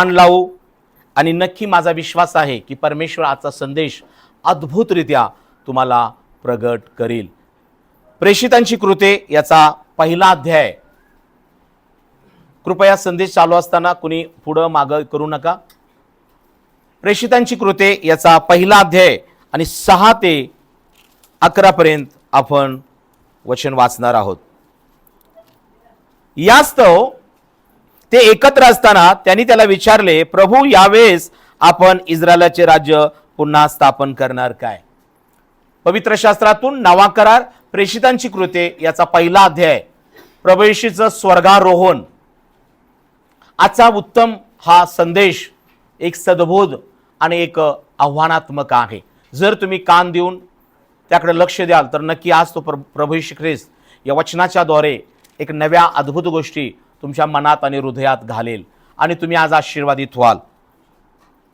मान लावू आणि नक्की माझा विश्वास आहे की परमेश्वर आजचा संदेश अद्भुतरित्या तुम्हाला प्रगट करील. प्रेषितांची कृते याचा पहिला अध्याय. कृपया संदेश चालू असताना कुणी पुढं मागं करू नका. प्रेषितांची कृते याचा पहिला अध्याय आणि 6 ते 11 पर्यंत आपण वचन वाचणार आहोत. यास्तव ते एकत्र असताना त्यांनी त्याला विचारले, प्रभू, यावेळेस आपण इस्रायलाचे राज्य पुन्हा स्थापन करणार काय? पवित्र शास्त्रातून नवा करार प्रेषितांची कृते याचा पहिला अध्याय. प्रभू येशूचं स्वर्गारोहण. आजचा उत्तम हा संदेश एक सद्बोध आणि एक आव्हानात्मक आहे. जर तुम्ही कान देऊन त्याकडे लक्ष द्याल तर नक्की आज तो प्रभू येशू ख्रिस्त या वचनाच्या द्वारे एक नव्या अद्भुत गोष्टी तुमच्या मनात आणि हृदयात घालेल आणि तुम्ही आज आशीर्वादित व्हाल.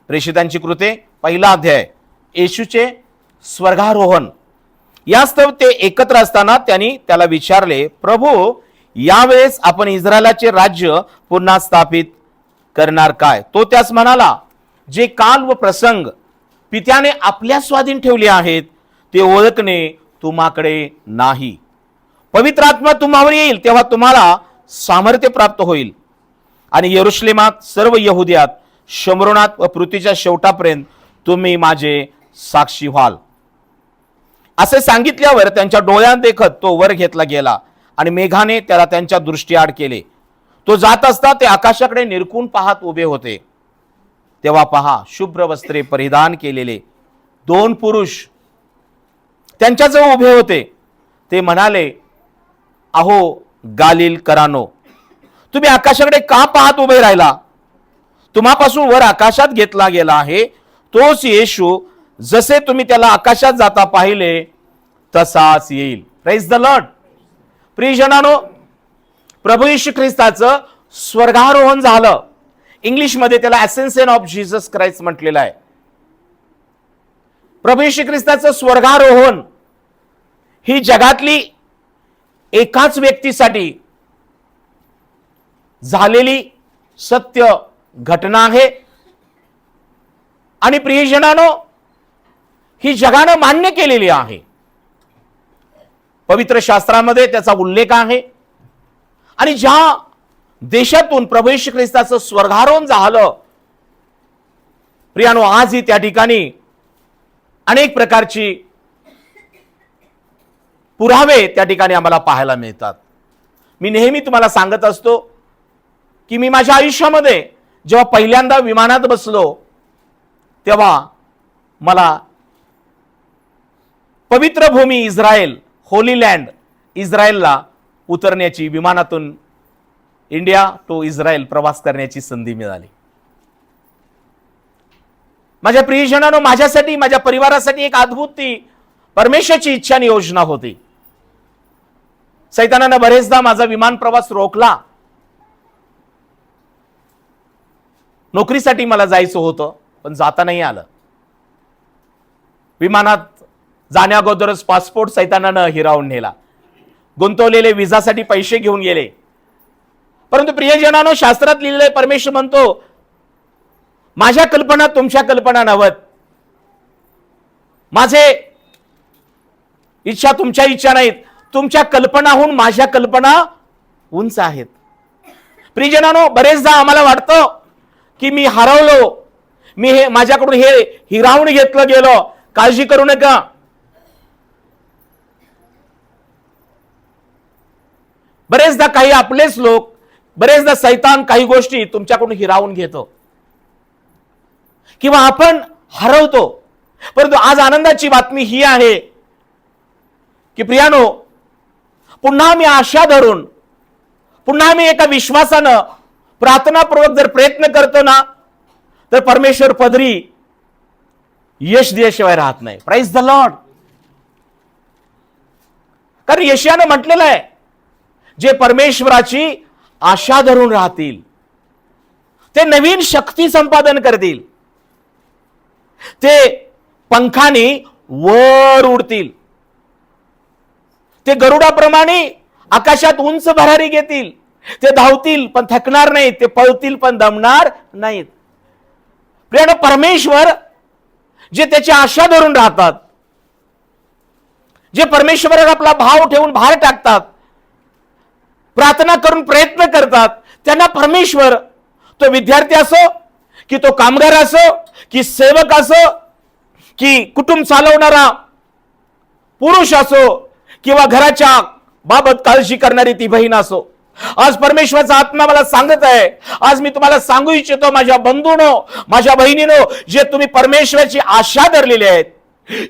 प्रेषितांची कृते पहिला अध्याय. येशूचे स्वर्गारोहण. यास्तव ते एकत्र असताना त्यांनी त्याला विचारले, प्रभू, यावेळेस आपण इस्रायलाचे राज्य पुन्हा स्थापित करणार काय? तो त्यास म्हणाला, जे काल व प्रसंग पित्याने आपल्या स्वाधीन ठेवले आहेत ते ओळखणे तुम्हाकडे नाही. पवित्र आत्मा तुम्हावर येईल तेव्हा तुम्हाला सामर्थ्य प्राप्त होईल आणि यरूशलेमात, सर्व यहुदियात, शमरोनात व पृथ्वीच्या शेवटापर्यंत तुम्ही माझे साक्षी व्हाल. असे सांगितल्यावर त्यांच्या डोळ्यात देखत तो वर घेतला गेला आणि मेघाने त्याला त्यांच्या दृष्टीआड केले. तो जात असता ते आकाशाकडे निरखून पाहत उभे होते. तेव्हा पहा, शुभ्र वस्त्रे परिधान केलेले 2 पुरुष त्यांच्याजवळ उभे होते. ते म्हणाले, अहो गालीलकरांनो, तुम्ही आकाशाकडे का पाहत उभे राहिला? तुम्हापासून वर आकाशात घेतला गेला आहे तोच येशू, जसे तुम्ही त्याला आकाशात जाता पाहिले तसाच येईल. Praise the Lord. प्रियजनांनो, प्रभू येशू ख्रिस्ताचं स्वर्गारोहण झालं. इंग्लिशमध्ये त्याला असेन्शन ऑफ जीसस क्राइस्ट म्हटलेलं आहे. प्रभू येशू ख्रिस्ताचं स्वर्गारोहण ही जगातली एकाच व्यक्तीसाठी झालेली सत्य घटना आहे. आणि प्रियजनांनो, ही जगानं मान्य केलेली आहे. पवित्र शास्त्रामध्ये त्याचा उल्लेख आहे. आणि ज्या देशातून प्रभू येशू ख्रिस्ताचं स्वर्गारोहण झालं, प्रियानो, आजही त्या ठिकाणी अनेक प्रकारची पुरावे त्या ठिकाणी आम्हाला पाहायला मिळतात. मी नेहमी तुम्हाला सांगत असतो की मी माझ्या आयुष्यामध्ये जेव्हा पहिल्यांदा विमानात बसलो तेव्हा मला पवित्र भूमी इस्रायल, होली लँड इस्रायलला उतरण्याची, विमानातून इंडिया टू इस्रायल प्रवास करण्याची संधी मिळाली. माझ्या प्रियजनांनो, माझ्यासाठी, माझ्या परिवारासाठी एक अद्भुत ती परमेश्वराची इच्छा आणि योजना होती. सैतानानं बरेचदा माझा विमान प्रवास रोखला. नोकरीसाठी मला जायचं होतं पण जाता नाही आलं. विमानात जाण्या अगोदरच पासपोर्ट सैतानानं हिरावून नेला. गुंतवलेले विजासाठी पैसे घेऊन गेले. परंतु प्रियजनांनो, शास्त्रात लिहिलेलं परमेश्वर म्हणतो, माझ्या कल्पना तुमच्या कल्पना नव्हत, माझे इच्छा तुमच्या इच्छा नाहीत, तुमच्या कल्पनाहून माझ्या कल्पना उंच आहेत. प्रियजनांनो, बरेचदा आम्हाला वाटतं की मी हरवलो, मी माझ्याकडून हे हिरावून घेतलं गेलो. काळजी करू नका. बरेचदा काही आपलेच लोक, बरेचदा सैतान काही गोष्टी तुमच्याकडून हिरावून घेतो किंवा आपण हरवतो. परंतु आज आनंदाची बातमी ही आहे की प्रियानो, पुन्हा मी आशा धरून, पुन्हा मी एका विश्वासानं प्रार्थनापूर्वक जर प्रयत्न करतो ना, तर परमेश्वर पदरी यश दिल्याशिवाय राहत नाही. Praise the Lord. कारण यशानं म्हटलेलं आहे, जे परमेश्वराची आशा धरून राहतील ते नवीन शक्ती संपादन करतील, ते पंखाने वर उडतील, ते गरुडाप्रमाणे आकाशात उंच भरारी घेतील, ते धावतील पण थकणार नाहीत, ते पळतील पण दमणार नाहीत. प्रियानो, परमेश्वर जे त्याची आशा धरून राहतात, जे परमेश्वरावर आपला भाव ठेवून बाहेर टाकतात, प्रार्थना करून प्रयत्न करतात, त्यांना परमेश्वर, तो विद्यार्थी असो की तो कामगार असो की सेवक असो की कुटुंब चालवणारा पुरुष असो किंवा घराच्या बाबत काळजी करणारी ती बहीण असो, आज परमेश्वराचा आत्मा मला सांगत आहे, आज मी तुम्हाला सांगू इच्छितो माझ्या बंधूंनो, माझ्या बहिणीनो, जे तुम्ही परमेश्वराची आशा धरलेली आहेत,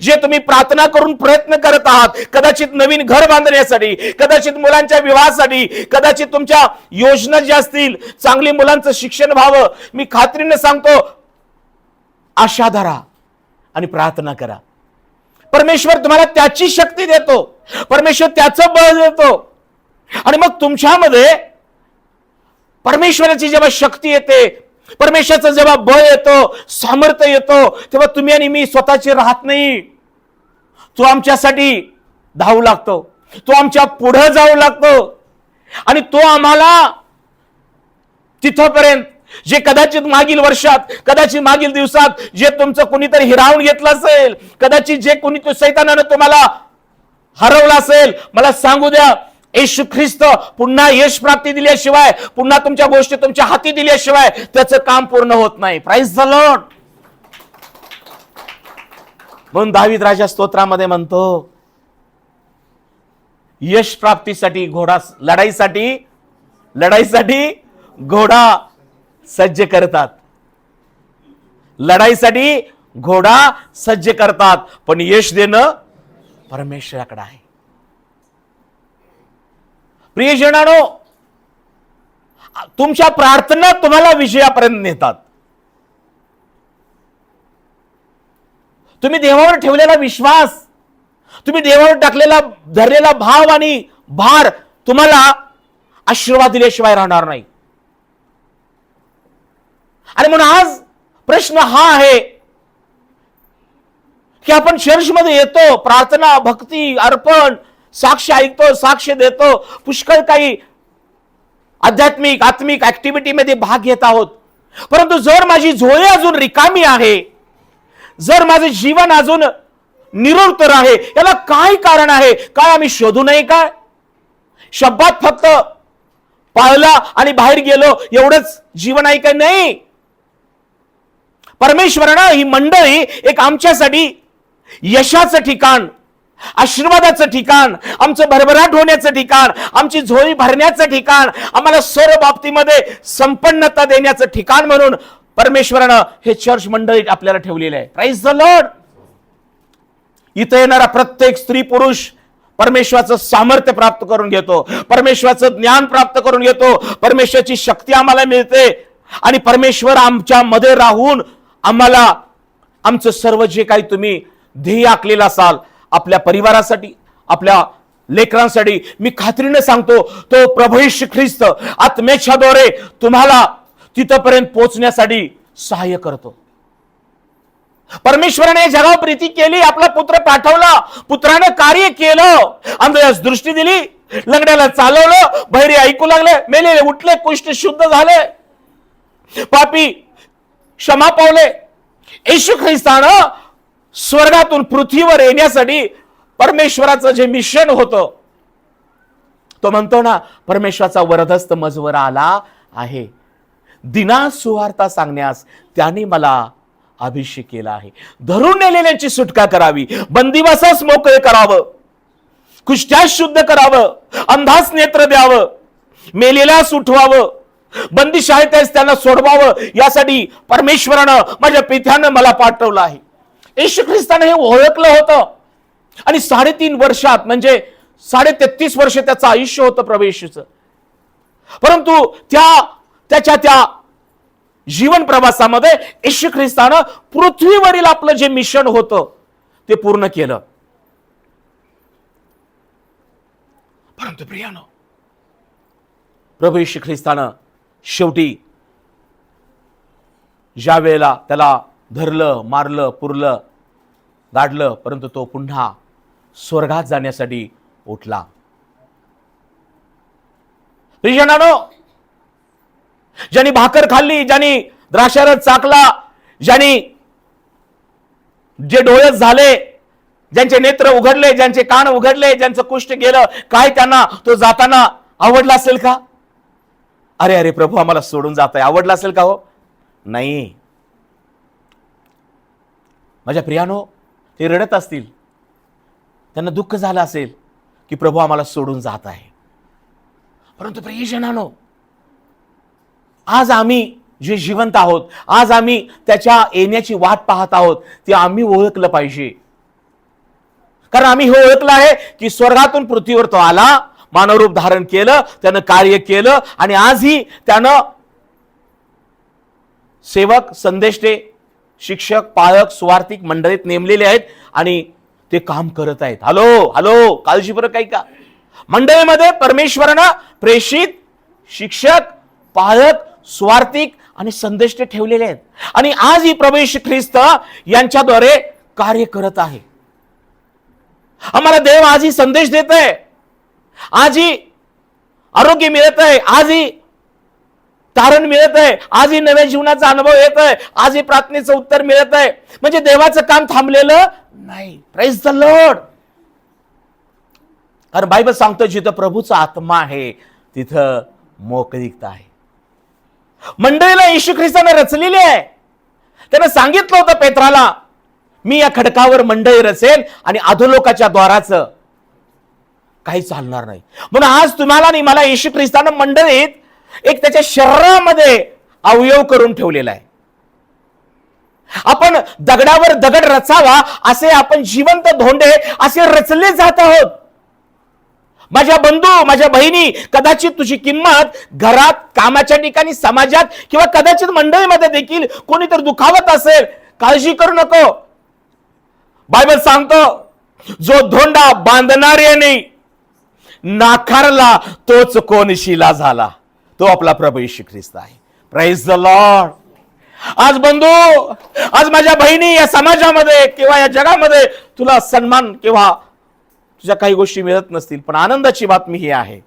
जे तुम्ही प्रार्थना करून प्रयत्न करत आहात, कदाचित नवीन घर बांधण्यासाठी, कदाचित मुलांच्या विवाहासाठी, कदाचित तुमच्या योजना ज्या असतील, चांगली मुलांचं शिक्षण व्हावं, मी खात्रीने सांगतो, आशा धरा आणि प्रार्थना करा. परमेश्वर तुम्हाला त्याची शक्ती देतो, परमेश्वर त्याचं बळ देतो. आणि मग तुमच्यामध्ये परमेश्वराची जेव्हा शक्ती येते, परमेश्वराचं जेव्हा बळ येतो, सामर्थ्य येतो, तेव्हा तुम्ही आणि मी स्वतःचे राहत नाही. तो आमच्यासाठी धावू लागतो, तो आमच्या पुढे जाऊ लागतो आणि तो आम्हाला तिथपर्यंत, जे कदाचित मागील वर्षात, कदाचित मागील दिवसात जे तुमचं कुणीतरी हिरावून घेतलं असेल, कदाचित जे कुणी शैतानानं तुम्हाला हरवलं असेल, मला सांगू द्या, येशू ख्रिस्त पुन्हा यश प्राप्ती दिल्याशिवाय, पुन्हा तुमच्या गोष्टी तुमच्या हाती दिल्याशिवाय त्याचं काम पूर्ण होत नाही. Praise the Lord. म्हणून दावीद राजा स्तोत्रामध्ये म्हणतो, यश प्राप्तीसाठी घोडा, लढाईसाठी घोडा सज्ज करतात, लढाईसाठी घोडा सज्ज करतात, पण यश देणं परमेश्वराकडे आहे. प्रियजनांनो, तुमच्या प्रार्थना तुम्हाला विजयापर्यंत नेतात. तुम्ही देवावर ठेवलेला विश्वास, तुम्ही देवावर टाकलेला धरलेला भाव आणि भार तुम्हाला आशीर्वाद दिल्याशिवाय राहणार नाही. आणि म्हणून आज प्रश्न हा आहे की आपण चर्चमध्ये येतो, प्रार्थना, भक्ती, अर्पण, साक्ष ऐकतो, साक्ष देतो, पुष्कळ काही आत्मिक ऍक्टिव्हिटीमध्ये भाग घेत आहोत, परंतु जर माझी झोळी अजून रिकामी आहे, जर माझे जीवन अजून निरुत्तर आहे, याला काय कारण आहे? काय आम्ही शोधू नये काय? शब्दात फक्त पाळला आणि बाहेर गेलो एवढंच जीवन आहे काय? नाही. परमेश्वरानं ही मंडळी एक आमच्यासाठी यशाचं ठिकाण, आशीर्वादाचं ठिकाण, आमचं भरभराट होण्याचं ठिकाण, आमची झोळी भरण्याचं ठिकाण, आम्हाला सर्व बाबतीमध्ये संपन्नता देण्याचं ठिकाण म्हणून परमेश्वरानं हे चर्च मंडळी आपल्याला ठेवलेलं आहे. Praise the Lord. इथे येणारा प्रत्येक स्त्री पुरुष परमेश्वराचं सामर्थ्य प्राप्त करून घेतो, परमेश्वराचं ज्ञान प्राप्त करून घेतो, परमेश्वराची शक्ती आम्हाला मिळते आणि परमेश्वर आमच्या मध्ये राहून आम्हाला आमचं सर्व जे काही तुम्ही ध्येय आखलेलं असाल, आपल्या परिवारासाठी, आपल्या लेकरांसाठी, मी खात्रीने सांगतो, तो प्रभू येशू ख्रिस्त आत्म्याच्याद्वारे तुम्हाला तिथपर्यंत पोहोचण्यासाठी सहाय्य करतो. परमेश्वराने जगावर प्रीती केली, आपला पुत्र पाठवला, पुत्राने कार्य केलं, अंधायास दृष्टी दिली, लंगड्याला चालवलं, बहिरे ऐकू लागले, मेलेले उठले, कुष्ठ शुद्ध झाले, पापी क्षमा पावले. येशू ख्रिस्तानं स्वर्गातून पृथ्वीवर येण्यासाठी परमेश्वराचं जे मिशन होतं, तो म्हणतो ना, परमेश्वराचा वरदहस्त मजवर आला आहे, दिना सुवार्ता सांगण्यास त्याने मला अभिषेक केला आहे. धरून नेलेल्यांची सुटका करावी, बंदिवासास मोकळे करावं, कुष्ठ्यास शुद्ध करावं, अंधास नेत्र द्यावं, मेलेल्यास उठवावं, बंदिशाळेत त्यांना सोडवावं, यासाठी परमेश्वरानं, माझ्या पित्यानं मला पाठवलं आहे. येशू ख्रिस्तानं हे ओळखलं होतं आणि 3.5 वर्षात, म्हणजे 33.5 वर्ष त्याचं आयुष्य होतं प्रभू येशूचं. परंतु त्याच्या जीवन प्रवासामध्ये येशू ख्रिस्तानं पृथ्वीवरील आपलं जे मिशन होतं ते पूर्ण केलं. परंतु प्रियानो, प्रभू येशू ख्रिस्तानं शेवटी ज्या वेळेला त्याला धरलं, मारलं, पुरलं, गाडलं, परंतु तो पुन्हा स्वर्गात जाण्यासाठी उठला. प्रियजनांनो, ज्यांनी भाकर खाल्ली, ज्यांनी द्राक्षारस चाकला, ज्यांनी जे डोळे झाले, ज्यांचे नेत्र उघडले, ज्यांचे कान उघडले, ज्यांचं कुष्ठ गेलं, काय त्यांना तो जाताना आवडला असेल का? अरे अरे प्रभू आम्हाला सोडून जात आहे, आवडला असेल का? हो नाही. माझ्या प्रियानो, ते रडत असतील, त्यांना दुःख झालं असेल की प्रभू आम्हाला सोडून जात आहे. परंतु प्रियजनांनो, आज आम्ही जे जिवंत आहोत, आज आम्ही त्याच्या येण्याची वाट पाहत आहोत, ते आम्ही ओळखलं पाहिजे. कारण आम्ही हे ओळखलं आहे की स्वर्गातून पृथ्वीवर तो आला, मानवरूप धारण केलं, त्यानं कार्य केलं आणि आजही त्यानं सेवक, संदेष्टे, शिक्षक, पाळक, सुवार्थिक मंडळीत नेमलेले आहेत आणि ते काम करत आहेत. हॅलो हॅलो, काळजीपूर्वक काही का? मंडळीमध्ये परमेश्वरानं प्रेषित शिक्षक, पाळक, स्वार्थिक आणि संदेष्टे ठेवलेले आहेत आणि आज ही प्रभू येशू ख्रिस्त यांच्याद्वारे कार्य करत आहे. आम्हाला देव आजही संदेश देत आहे, आजही आरोग्य मिळत आहे, आजही तारण मिळत आहे, आजही नव्या जीवनाचा अनुभव येत आहे, आजही प्रार्थनेचं उत्तर मिळत आहे. म्हणजे देवाचं काम थांबलेलं नाही. Praise the Lord. कारण बायबल सांगतो जिथं प्रभूचा आत्मा आहे तिथं मोकळीकता आहे. मंडळीला येशू ख्रिस्ताने रचलेली आहे. त्यानं सांगितलं होतं पेत्राला, मी या खडकावर मंडळी रचेन आणि अधोलोकाच्या द्वाराचं काही चालणार नाही. म्हणून आज तुम्हाला आणि मला येशू ख्रिस्तानं मंडळीत एक त्याच्या शरीरामध्ये अवयव करून ठेवलेला आहे. आपण दगडावर दगड रचावा असे आपण जिवंत धोंडे असे रचले जात आहोत. माझ्या बंधू, माझ्या बहिणी, कदाचित तुझी किंमत घरात, कामाच्या ठिकाणी, समाजात किंवा कदाचित मंडळीमध्ये देखील कोणीतरी दुखावत असेल. काळजी करू नको. बायबल सांगतो, जो धोंडा बांधणाऱ्याने नाकारला तोच कोण शिला झाला, तो आपला प्रभू येशू ख्रिस्त आहे. Praise the Lord. आज बंधू, आज माझ्या बहिणी, या समाजामध्ये किंवा या जगामध्ये तुला सन्मान किंवा तुझ्या काही गोष्टी मिळत नसतील, पण आनंदाची बातमी ही आहे,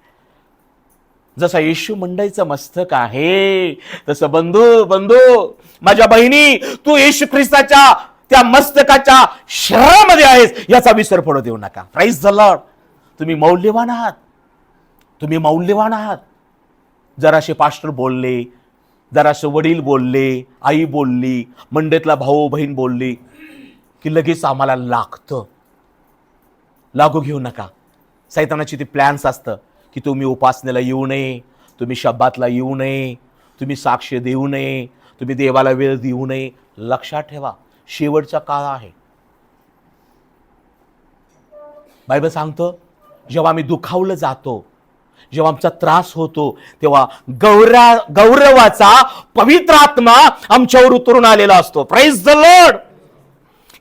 जसा येशू मंडळीचं मस्तक आहे तसं बंधू माझ्या बहिणी, तू येशू ख्रिस्ताच्या त्या मस्तकाच्या शरीरामध्ये आहेस, याचा विसर पडू देऊ नका. Praise the Lord. तुम्ही मौल्यवान आहात, तुम्ही मौल्यवान आहात. जराशे पास्टर बोलले, जराशे वडील बोलले, आई बोलली, मंडळीतला भाऊ बहीण बोलली की लगेच आम्हाला लागतं. लागू घेऊ नका. सैतानाची ती प्लॅन्स असतं की तुम्ही उपासनेला येऊ नये, तुम्ही शब्दातला येऊ नये, तुम्ही साक्ष देऊ नये, तुम्ही देवाला वेळ देऊ नये. लक्षात ठेवा, शेवटचा काळ आहे. बायबल सांगतो, जेव्हा आम्ही दुखावलं जातो, जेव्हा आमचा त्रास होतो, तेव्हा गौरवाचा पवित्र आत्मा आमच्यावर उतरून आलेला असतो. Praise the Lord.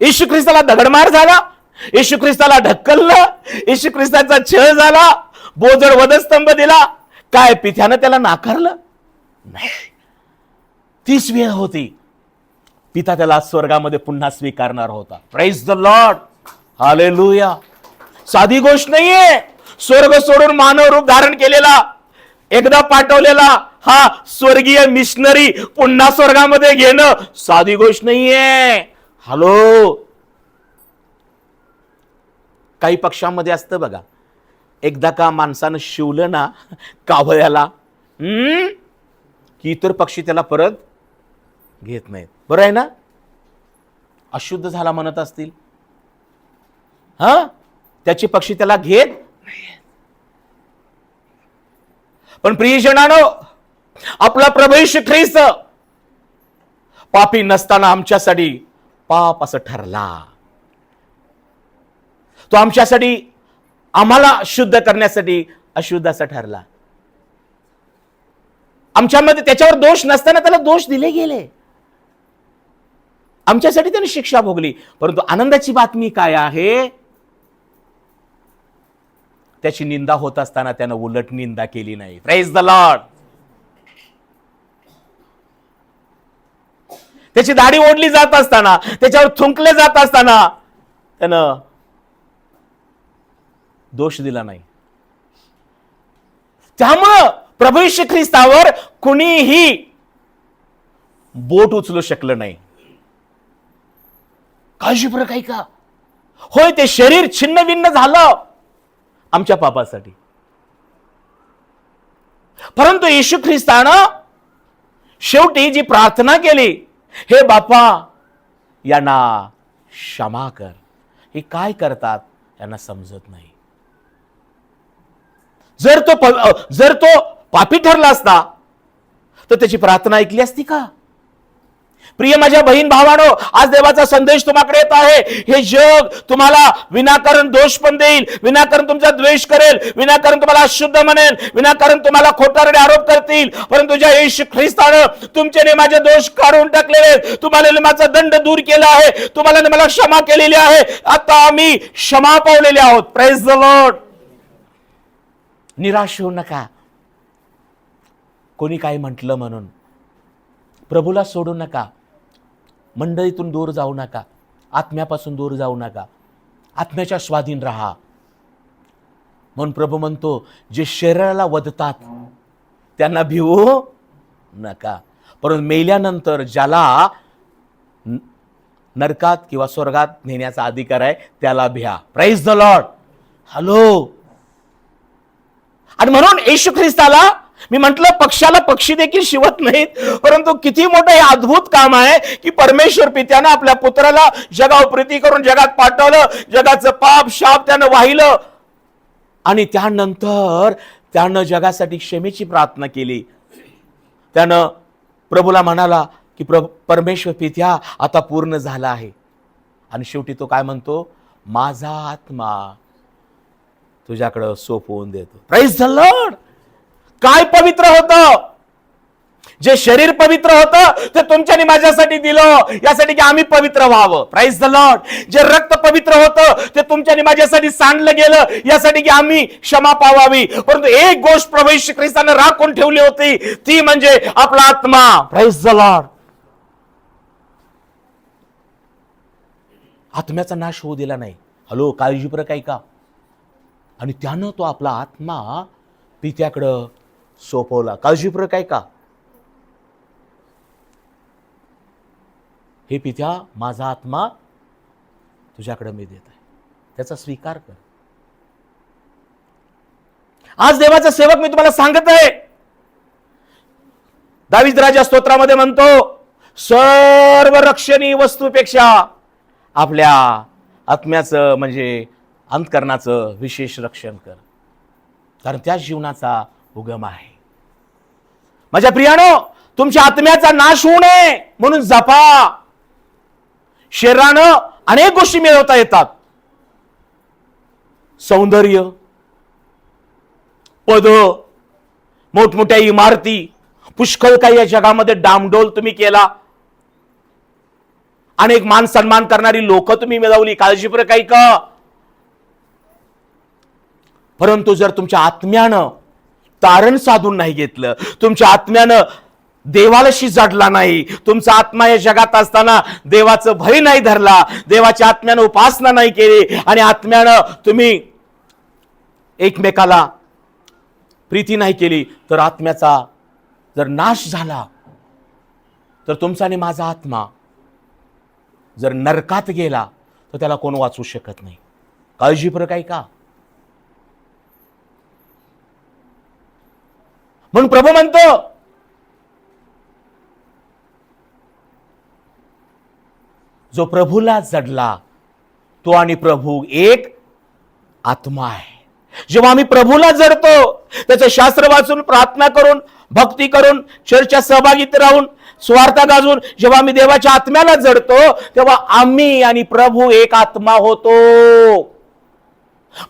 येशू ख्रिस्ताला दगडमार झाला, येशू ख्रिस्ताला ढकललं, येशू ख्रिस्ताचा छळ झाला, बोजड वधस्तंभ दिला, काय पित्यानं त्याला नाकारलं नाही. तीच वेळ होती, पिता त्याला स्वर्गामध्ये पुन्हा स्वीकारणार होता. Praise the Lord. हालेलुया. साधी गोष्ट नाहीये. स्वर्ग सोडून मानव रूप धारण केलेला, एकदा पाठवलेला हा स्वर्गीय मिशनरी पुन्हा स्वर्गामध्ये घेणं साधी गोष्ट नाहीये. हॅलो. काही पक्षांमध्ये असतं बघा, एकदा का माणसानं शिवलं ना कावळ्याला की इतर पक्षी त्याला परत घेत नाहीत. बरं आहे ना? अशुद्ध झाला म्हणत असतील, त्याची पक्षी त्याला घेत नाहीत. पण प्रियजनांनो, आपला प्रभू येशू ख्रिस्त पापी नसताना आमच्यासाठी पाप असं ठरला. तो आमच्यासाठी, आम्हाला शुद्ध करण्यासाठी अशुद्ध असा ठरला. आमच्यामध्ये त्याच्यावर दोष नसताना त्याला दोष दिले गेले, आमच्यासाठी त्याने शिक्षा भोगली. परंतु आनंदाची बातमी काय आहे, त्याची निंदा होत असताना त्यानं उलट निंदा केली नाही. Praise the Lord. त्याची दाढी ओढली जात असताना, त्याच्यावर थुंकले जात असताना त्यानं दोष दिला नाही. त्यामुळं प्रभू येशू ख्रिस्तावर कुणीही बोट उचलू शकलं नाही. काळजीपूर्वक ऐका. होय, ते शरीर छिन्न भिन्न झालं आमच्या पापासाठी, परंतु येशू ख्रिस्तानं शेवटी जी प्रार्थना केली, हे बापा यांना क्षमा कर, हे काय करतात यांना समजत नाही. जर तो पापी ठरला असता तर त्याची प्रार्थना ऐकली असती का? प्रिय माझ्या बहीण भावानो, आज देवाचा संदेश तुम्हाकडे येत आहे. हे जग तुम्हाला विनाकारण दोष पण देईल, विनाकारण तुमचा द्वेष करेल, विनाकारण तुम्हाला अशुद्ध म्हणेल, विनाकारण तुम्हाला खोटारडे आरोप करतील, परंतु ज्या येशू ख्रिस्तानं तुमचे आणि माझे दोष काढून टाकलेले, तुम्हाला नियमाचा दंड दूर केला आहे, तुम्हाला मला क्षमा केलेली आहे. आता आम्ही क्षमा पावलेले आहोत. Praise the Lord. निराश होऊ नका. कोणी काय म्हटलं म्हणून प्रभूला सोडू नका. मंडळीतून दूर जाऊ नका. आत्म्यापासून दूर जाऊ नका. आत्म्याच्या स्वाधीन राहा. म्हणून प्रभू म्हणतो, जे शरीराला वधतात त्यांना भिवू नका, परंतु मेल्यानंतर ज्याला नरकात किंवा स्वर्गात नेण्याचा अधिकार आहे त्याला भ्या. Praise the Lord. हॅलो. आणि म्हणून येशू ख्रिस्ताला मी म्हटलं, पक्षाला पक्षी देखील शिवत नाहीत, परंतु किती मोठं हे अद्भुत काम आहे की परमेश्वर पित्यानं आपल्या पुत्राला जगावर प्रीती करून जगात पाठवलं, जगाचं पाप शाप त्यानं वाहिलं, आणि त्यानंतर त्यानं जगासाठी क्षमेची प्रार्थना केली. त्यानं प्रभूला म्हणाला की परमेश्वर पित्या, आता पूर्ण झाला आहे. आणि शेवटी तो काय म्हणतो, माझा आत्मा तुझ्याकडं सोपवून देतो. Praise the Lord. काय पवित्र होतं, जे शरीर पवित्र होतं ते तुमच्यानी माझ्यासाठी दिलं, यासाठी की आम्ही पवित्र व्हावं. Praise the Lord. जे रक्त पवित्र होतं ते तुमच्यानी माझ्यासाठी सांडलं गेलं, यासाठी की आम्ही क्षमा पावावी. परंतु एक गोष्ट प्रभू येशू ख्रिस्ताने राखून ठेवली होती, ती म्हणजे आपला आत्मा. Praise the Lord. आत्म्याचा नाश होऊ दिला नाही. हॅलो, काळजीपूर्वक ऐका. आणि त्यानं तो आपला आत्मा पित्याकडं सोपवला. काळजीपूर्वक ऐका. हे पित्या, माझा आत्मा तुझ्याकडे मी देत आहे, त्याचा स्वीकार कर. आज देवाचा सेवक मी तुम्हाला सांगत आहे, दावीद राजा स्तोत्रामध्ये म्हणतो, सर्व रक्षणीय वस्तूपेक्षा आपल्या आत्म्याचं म्हणजे अंतःकरणाचं विशेष रक्षण कर, कारण त्या जीवनाचा उगम आहे. माझ्या प्रियानो, तुमच्या आत्म्याचा नाश होऊ नये म्हणून जपा. शरीरानं अनेक गोष्टी मिळवता येतात, सौंदर्य, पद, मोठमोठ्या इमारती, पुष्कळ काही या जगामध्ये डामडोल तुम्ही केला, अनेक मान सन्मान करणारी लोक तुम्ही मिळवली. काळजीपूर्वक ऐका. परंतु जर तुमच्या आत्म्यानं तारण साधून नाही घेतलं, तुमच्या आत्म्यानं देवालाशी जडला नाही, तुमचा आत्मा या जगात असताना देवाचं भय नाही धरला, देवाच्या आत्म्यानं उपासना नाही केली, आणि आत्म्यानं तुम्ही एकमेकाला प्रीती नाही केली, तर आत्म्याचा जर नाश झाला तर तुमचा आणि माझा आत्मा जर नरकात गेला तर त्याला कोण वाचू शकत नाही. काळजीपूर्वक ऐका. म्हणून प्रभू म्हणतो, जो प्रभूला जडला तो आणि प्रभू एक आत्मा आहे. जेव्हा आम्ही प्रभूला जडतो, त्याचं शास्त्र वाचून, प्रार्थना करून, भक्ती करून, चर्चा सहभागीत राहून, स्वार्थ गाजून जेव्हा आम्ही देवाच्या आत्म्याला जडतो, तेव्हा आम्ही आणि प्रभू एक आत्मा होतो.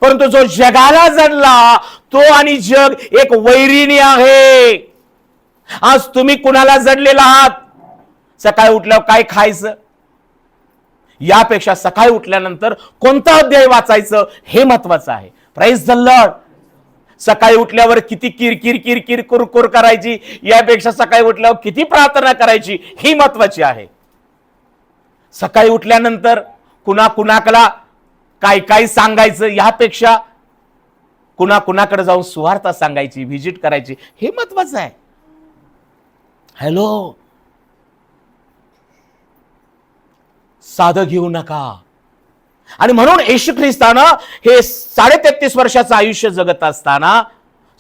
परंतु जो जगाला जडला तो आणि जग एक वैरिणी आहे. आज तुम्ही कुणाला जडलेला आहात? सकाळी उठल्यावर काय खायचं यापेक्षा सकाळी उठल्यानंतर कोणता अध्याय वाचायचं हे महत्वाचं आहे. Praise the Lord. सकाळी उठल्यावर किती किरकिर किरकिर कुरकुर करायची यापेक्षा सकाळी उठल्यावर किती प्रार्थना करायची ही महत्वाची आहे. सकाळी उठल्यानंतर कुणाकडे काय काय सांगायचं यापेक्षा कुणाकडे जाऊन सुवार्ता सांगायची, व्हिजिट करायची हे महत्वाचं आहे. हॅलो. साधं घेऊ नका. आणि म्हणून येशू ख्रिस्तानं हे 33.5 वर्षाचं आयुष्य जगत असताना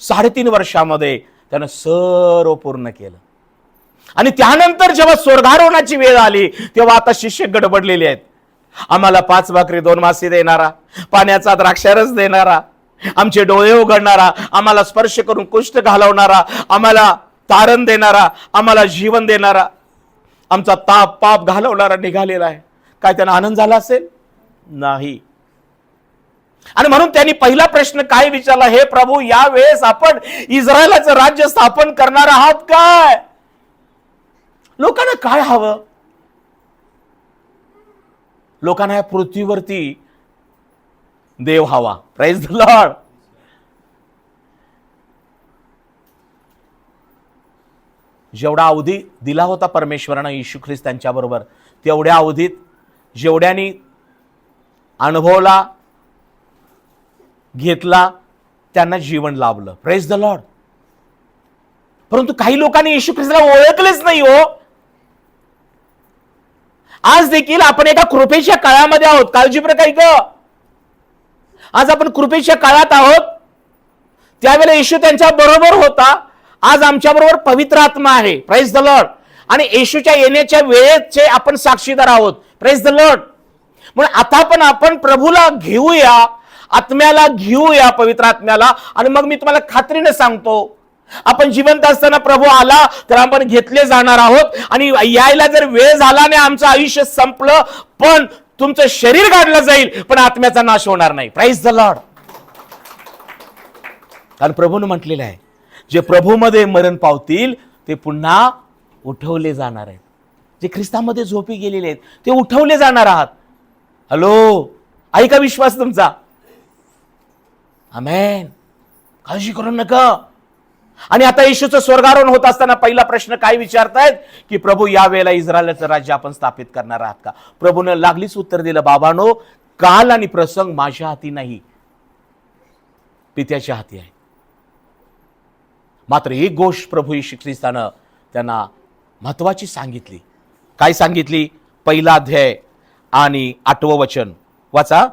3.5 वर्षामध्ये त्यानं सर्व पूर्ण केलं. आणि त्यानंतर जेव्हा स्वर्गारोहणाची वेळ आली तेव्हा आता शिष्य गडबडलेले आहेत. आम्हाला 5 भाकरी 2 मासे देणारा, पाण्याचा द्राक्षारस देणारा, आमचे डोळे उघडणारा, आम्हाला स्पर्श करून कुष्ठ घालवणारा, आम्हाला तारण देणारा, आम्हाला जीवन देणारा, आमचा ताप पाप घालवणारा निघालेला आहे. काय त्यांना आनंद झाला असेल? नाही. आणि म्हणून त्यांनी पहिला प्रश्न काय विचारला, हे प्रभू यावेळेस आपण इस्रायलाचं राज्य स्थापन करणार आहात काय? लोकांना काय हवं? लोकांना या पृथ्वीवरती देव हवा. Praise the Lord. जेवढा अवधी दिला होता परमेश्वरानं येशू ख्रिस्त त्यांच्या बरोबर, तेवढ्या अवधीत जेवढ्यानी अनुभवला घेतला त्यांना जीवन लाभलं. Praise the Lord. परंतु काही लोकांनी येशू ख्रिस्ताला ओळखलेच नाही हो. आज देखील आपण एका कृपेच्या काळामध्ये आहोत. काळजीपूर्वक काही ग, आज आपण कृपेच्या काळात आहोत. त्यावेळेला येशू त्यांच्या बरोबर होता. आज आमच्या बरोबर पवित्र आत्मा आहे. Praise the Lord. आणि येशूच्या येण्याच्या वेळेचे आपण साक्षीदार आहोत. Praise the Lord. म्हणून आता पण आपण प्रभूला घेऊया, आत्म्याला घेऊया, पवित्र आत्म्याला. आणि मग मी तुम्हाला खात्रीने सांगतो, आपण जिवंत असताना प्रभू आला तर आपण घेतले जाणार आहोत. आणि यायला जर वेळ झाला आणि आमचं आयुष्य संपलं, पण तुमचं शरीर काढलं जाईल पण आत्म्याचा नाश होणार नाही. Praise the Lord. कारण प्रभूने म्हटलेलं आहे, जे प्रभूमध्ये मरण पावतील ते पुन्हा उठवले जाणार आहेत. जे ख्रिस्तामध्ये झोपी गेलेले आहेत ते उठवले जाणार आहात. हॅलो, ऐका विश्वास तुमचा? आमेन. काळजी करू नका. आणि आता येशूचं स्वर्गारोहण होत असताना पहिला प्रश्न काय विचारतायत, की प्रभू यावेळेला इस्रायलाचं राज्य आपण स्थापित करणार आहात का? प्रभूनं लागलीच उत्तर दिलं, बाबानो, काल आणि प्रसंग माझ्या हाती नाही, पित्याच्या हाती आहे. मात्र एक गोष्ट प्रभू येशू ख्रिस्तानं त्यांना महत्वाची सांगितली. काय सांगितली? 1 अध्याय आणि 8वं वचन वाचा.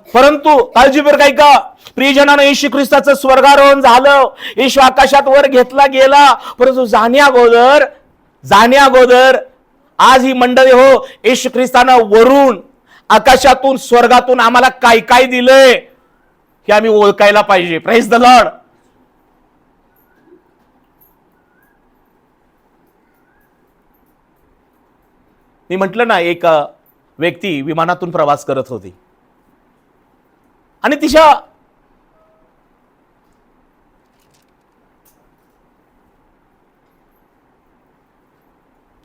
परंतु काळजीपूर्वक ऐका, प्रियजनानं, येशू ख्रिस्ताचं स्वर्गारोहण झालं, येशू आकाशात वर घेतला गेला. परंतु जाण्याअगोदर आज ही मंडळी हो, येशू ख्रिस्तानं वरून आकाशातून स्वर्गातून आम्हाला काय काय दिलंय हे आम्ही ओळखायला पाहिजे. Praise the Lord. मी म्हटलं ना, एक व्यक्ती विमानातून प्रवास करत होती आणि तिच्या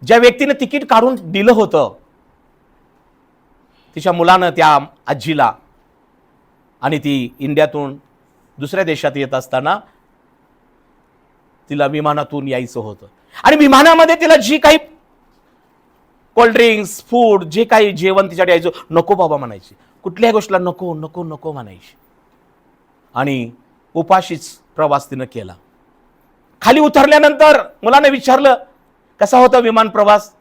ज्या व्यक्तीने तिकीट काढून दिलं होतं तिच्या मुलानं, त्या आजीला, आणि ती इंडियातून दुसऱ्या देशात येत असताना तिला विमानातून यायचं होतं. आणि विमानामध्ये तिला जी काही कोल्ड्रिंक्स, फूड, जे काही जेवण तिच्याकडे यायचं, नको बाबा म्हणायची. कुठल्याही गोष्टीला नको नको नको म्हणायची. आणि उपाशीच प्रवास तिनं केला. खाली उतरल्यानंतर मुलाने विचारलं, कसा होता विमान प्रवास?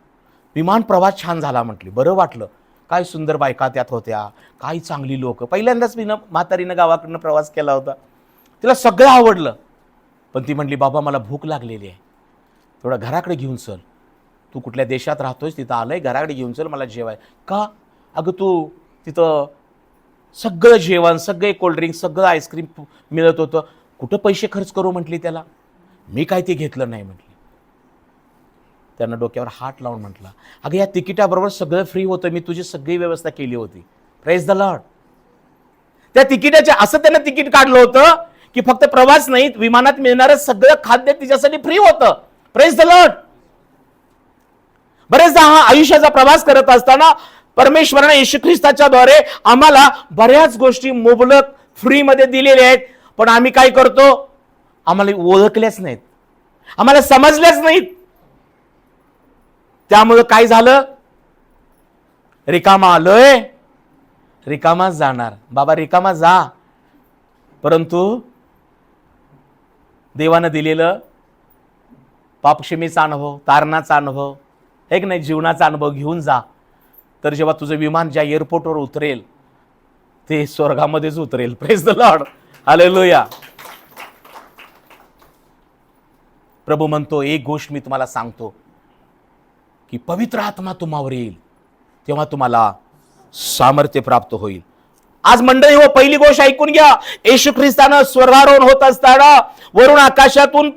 विमान प्रवास छान झाला म्हटली. बरं वाटलं. काय सुंदर बायका त्यात होत्या, काय चांगली लोक. पहिल्यांदाच मी म्हातारीनं गावाकडनं प्रवास केला होता. तिला सगळं आवडलं. पण ती म्हटली, बाबा मला भूक लागलेली आहे, थोडं घराकडे घेऊन चल. तू कुठल्या देशात राहतोयस, तिथं आलंय, घराकडे घेऊन चल, मला जेवाय. का? अगं तू तिथं सगळं जेवण, सगळे कोल्ड्रिंक, सगळं आईस्क्रीम मिळत होतं, कुठं पैसे खर्च करू म्हटली त्याला. मी काय ते घेतलं नाही म्हटली. त्यानं डोक्यावर हात लावून म्हटला, अगं या तिकिटाबरोबर सगळं फ्री होतं, मी तुझी सगळी व्यवस्था केली होती. Praise the Lord. त्या तिकिटाचे असं त्यानं तिकीट काढलं होतं की फक्त प्रवास नाही, विमानात मिळणारं सगळं खाद्य तिच्यासाठी फ्री होतं. Praise the Lord. बरेचदा हा आयुष्याचा प्रवास करत असताना परमेश्वराने येशू ख्रिस्ताच्या द्वारे आम्हाला बऱ्याच गोष्टी मुबलक फ्री मध्ये दिलेल्या आहेत. पण आम्ही काय करतो? आम्हाला ओळखल्याच नाहीत, आम्हाला समजल्याच नाहीत. त्यामुळे काय झालं? रिकामा आलोय, रिकामाच जाणार. बाबा रिकामा जा, परंतु देवानं दिलेलं पापक्षमेचा अनुभव, तारणाचा अनुभव, एक नाही, जीवनाचा अनुभव घेऊन जा. तर जेव्हा तुझं विमान ज्या एअरपोर्टवर उतरेल ते स्वर्गामध्येच उतरेल. Praise the Lord, hallelujah. प्रभू म्हणतो, एक गोष्ट मी तुम्हाला सांगतो की पवित्र आत्मा तुम्हावर येईल तेव्हा तुम्हाला सामर्थ्य प्राप्त होईल. आज मंडळी हो, पहिली गोष्ट ऐकून घ्या. येशू ख्रिस्तानं स्वर्गारोहण होत असताना वरून आकाशातून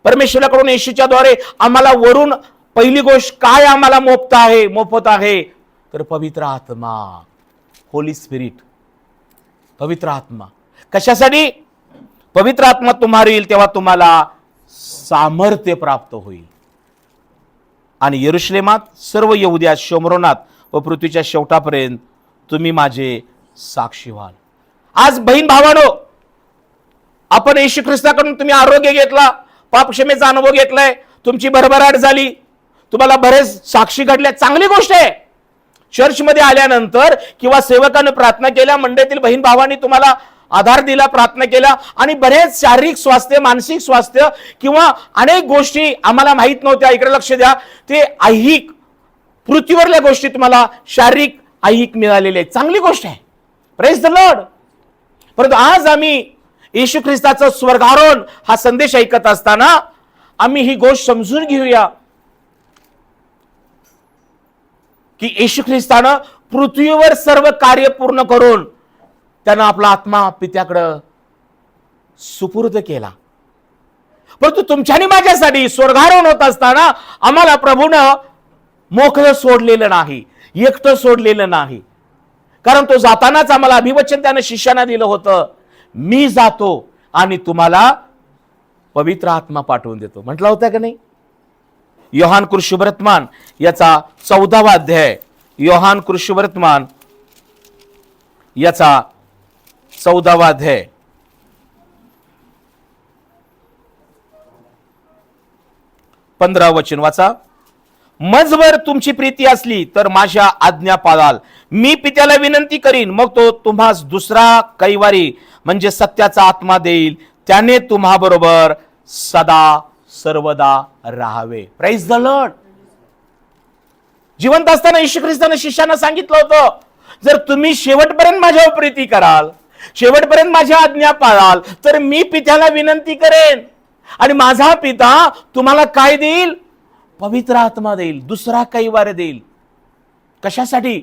परमेश्वराकडून येशूच्या द्वारे आम्हाला वरून पहिली गोष्ट काय आम्हाला मोफत आहे तर पवित्र आत्मा, होली स्पिरिट. पवित्र आत्मा कशासाठी? पवित्र आत्मा तुम्हावर येईल तेव्हा तुम्हाला सामर्थ्य प्राप्त होईल. आणि यरुशलेमात, सर्व यहुद्यात, शोमरोनात व पृथ्वीच्या शेवटापर्यंत तुम्ही माझे साक्षी व्हाल. आज बहीण भावानो, आपण येशू ख्रिस्ताकडून तुम्ही आरोग्य घेतला, पापक्षमेचा अनुभव घेतलाय, तुमची भरभराट झाली, तुम्हाला बरेच साक्षी घडल्या, चांगली गोष्ट आहे. चर्चमध्ये आल्यानंतर किंवा सेवकानं प्रार्थना केल्या, मंडळीतील बहीण भावांनी तुम्हाला आधार दिला, प्रार्थना केला, आणि बरेच शारीरिक स्वास्थ्य, मानसिक स्वास्थ्य किंवा अनेक गोष्टी आम्हाला माहित नव्हत्या. इकडे लक्ष द्या, ते ऐहिक पृथ्वीवरल्या गोष्टी तुम्हाला शारीरिक ऐहिक मिळालेले आहे, चांगली गोष्ट आहे. Praise the Lord. परंतु आज आम्ही येशू ख्रिस्ताचं स्वर्गारोहण हा संदेश ऐकत असताना आम्ही ही गोष्ट समजून घेऊया की येशू ख्रिस्तानं पृथ्वीवर सर्व कार्य पूर्ण करून त्यानं आपला आत्मा पित्याकडं सुपूर्द केला. परंतु तुमच्यानी माझ्यासाठी स्वर्गारोहण होत असताना आम्हाला प्रभूनं मोकळं सोडलेलं नाही, एकटं सोडलेलं नाही. कारण तो जातानाच आम्हाला अभिवचन त्यानं शिष्यांना दिलं होतं, मी जातो आणि तुम्हाला पवित्र आत्मा पाठवून देतो. म्हटलं होतं का नाही? योहान कृष्णवर्तमान याचा 14वा अध्याय, योहान कृष्णवर्तमान याचा 14वा अध्याय, 15 वचन वाचा. मजवर तुमची प्रीती असली तर माझ्या आज्ञा पाळाल. मी पित्याला विनंती करीन, मग तो तुम्हास दुसरा कैवारी म्हणजे सत्याचा आत्मा देईल, त्याने तुम्हा बरोबर सदा सर्वदा राहावे. Praise the Lord. जिवंत असताना येशू ख्रिस्ताने शिष्यांना सांगितलं होतं, जर तुम्ही शेवटपर्यंत माझ्यावर प्रीती कराल, शेवटपर्यंत माझ्या आज्ञा पाळाल, तर मी पित्याला विनंती करेन आणि माझा पिता तुम्हाला काय देईल? पवित्र आत्मा देईल, दुसरा कैवार देईल. कशासाठी?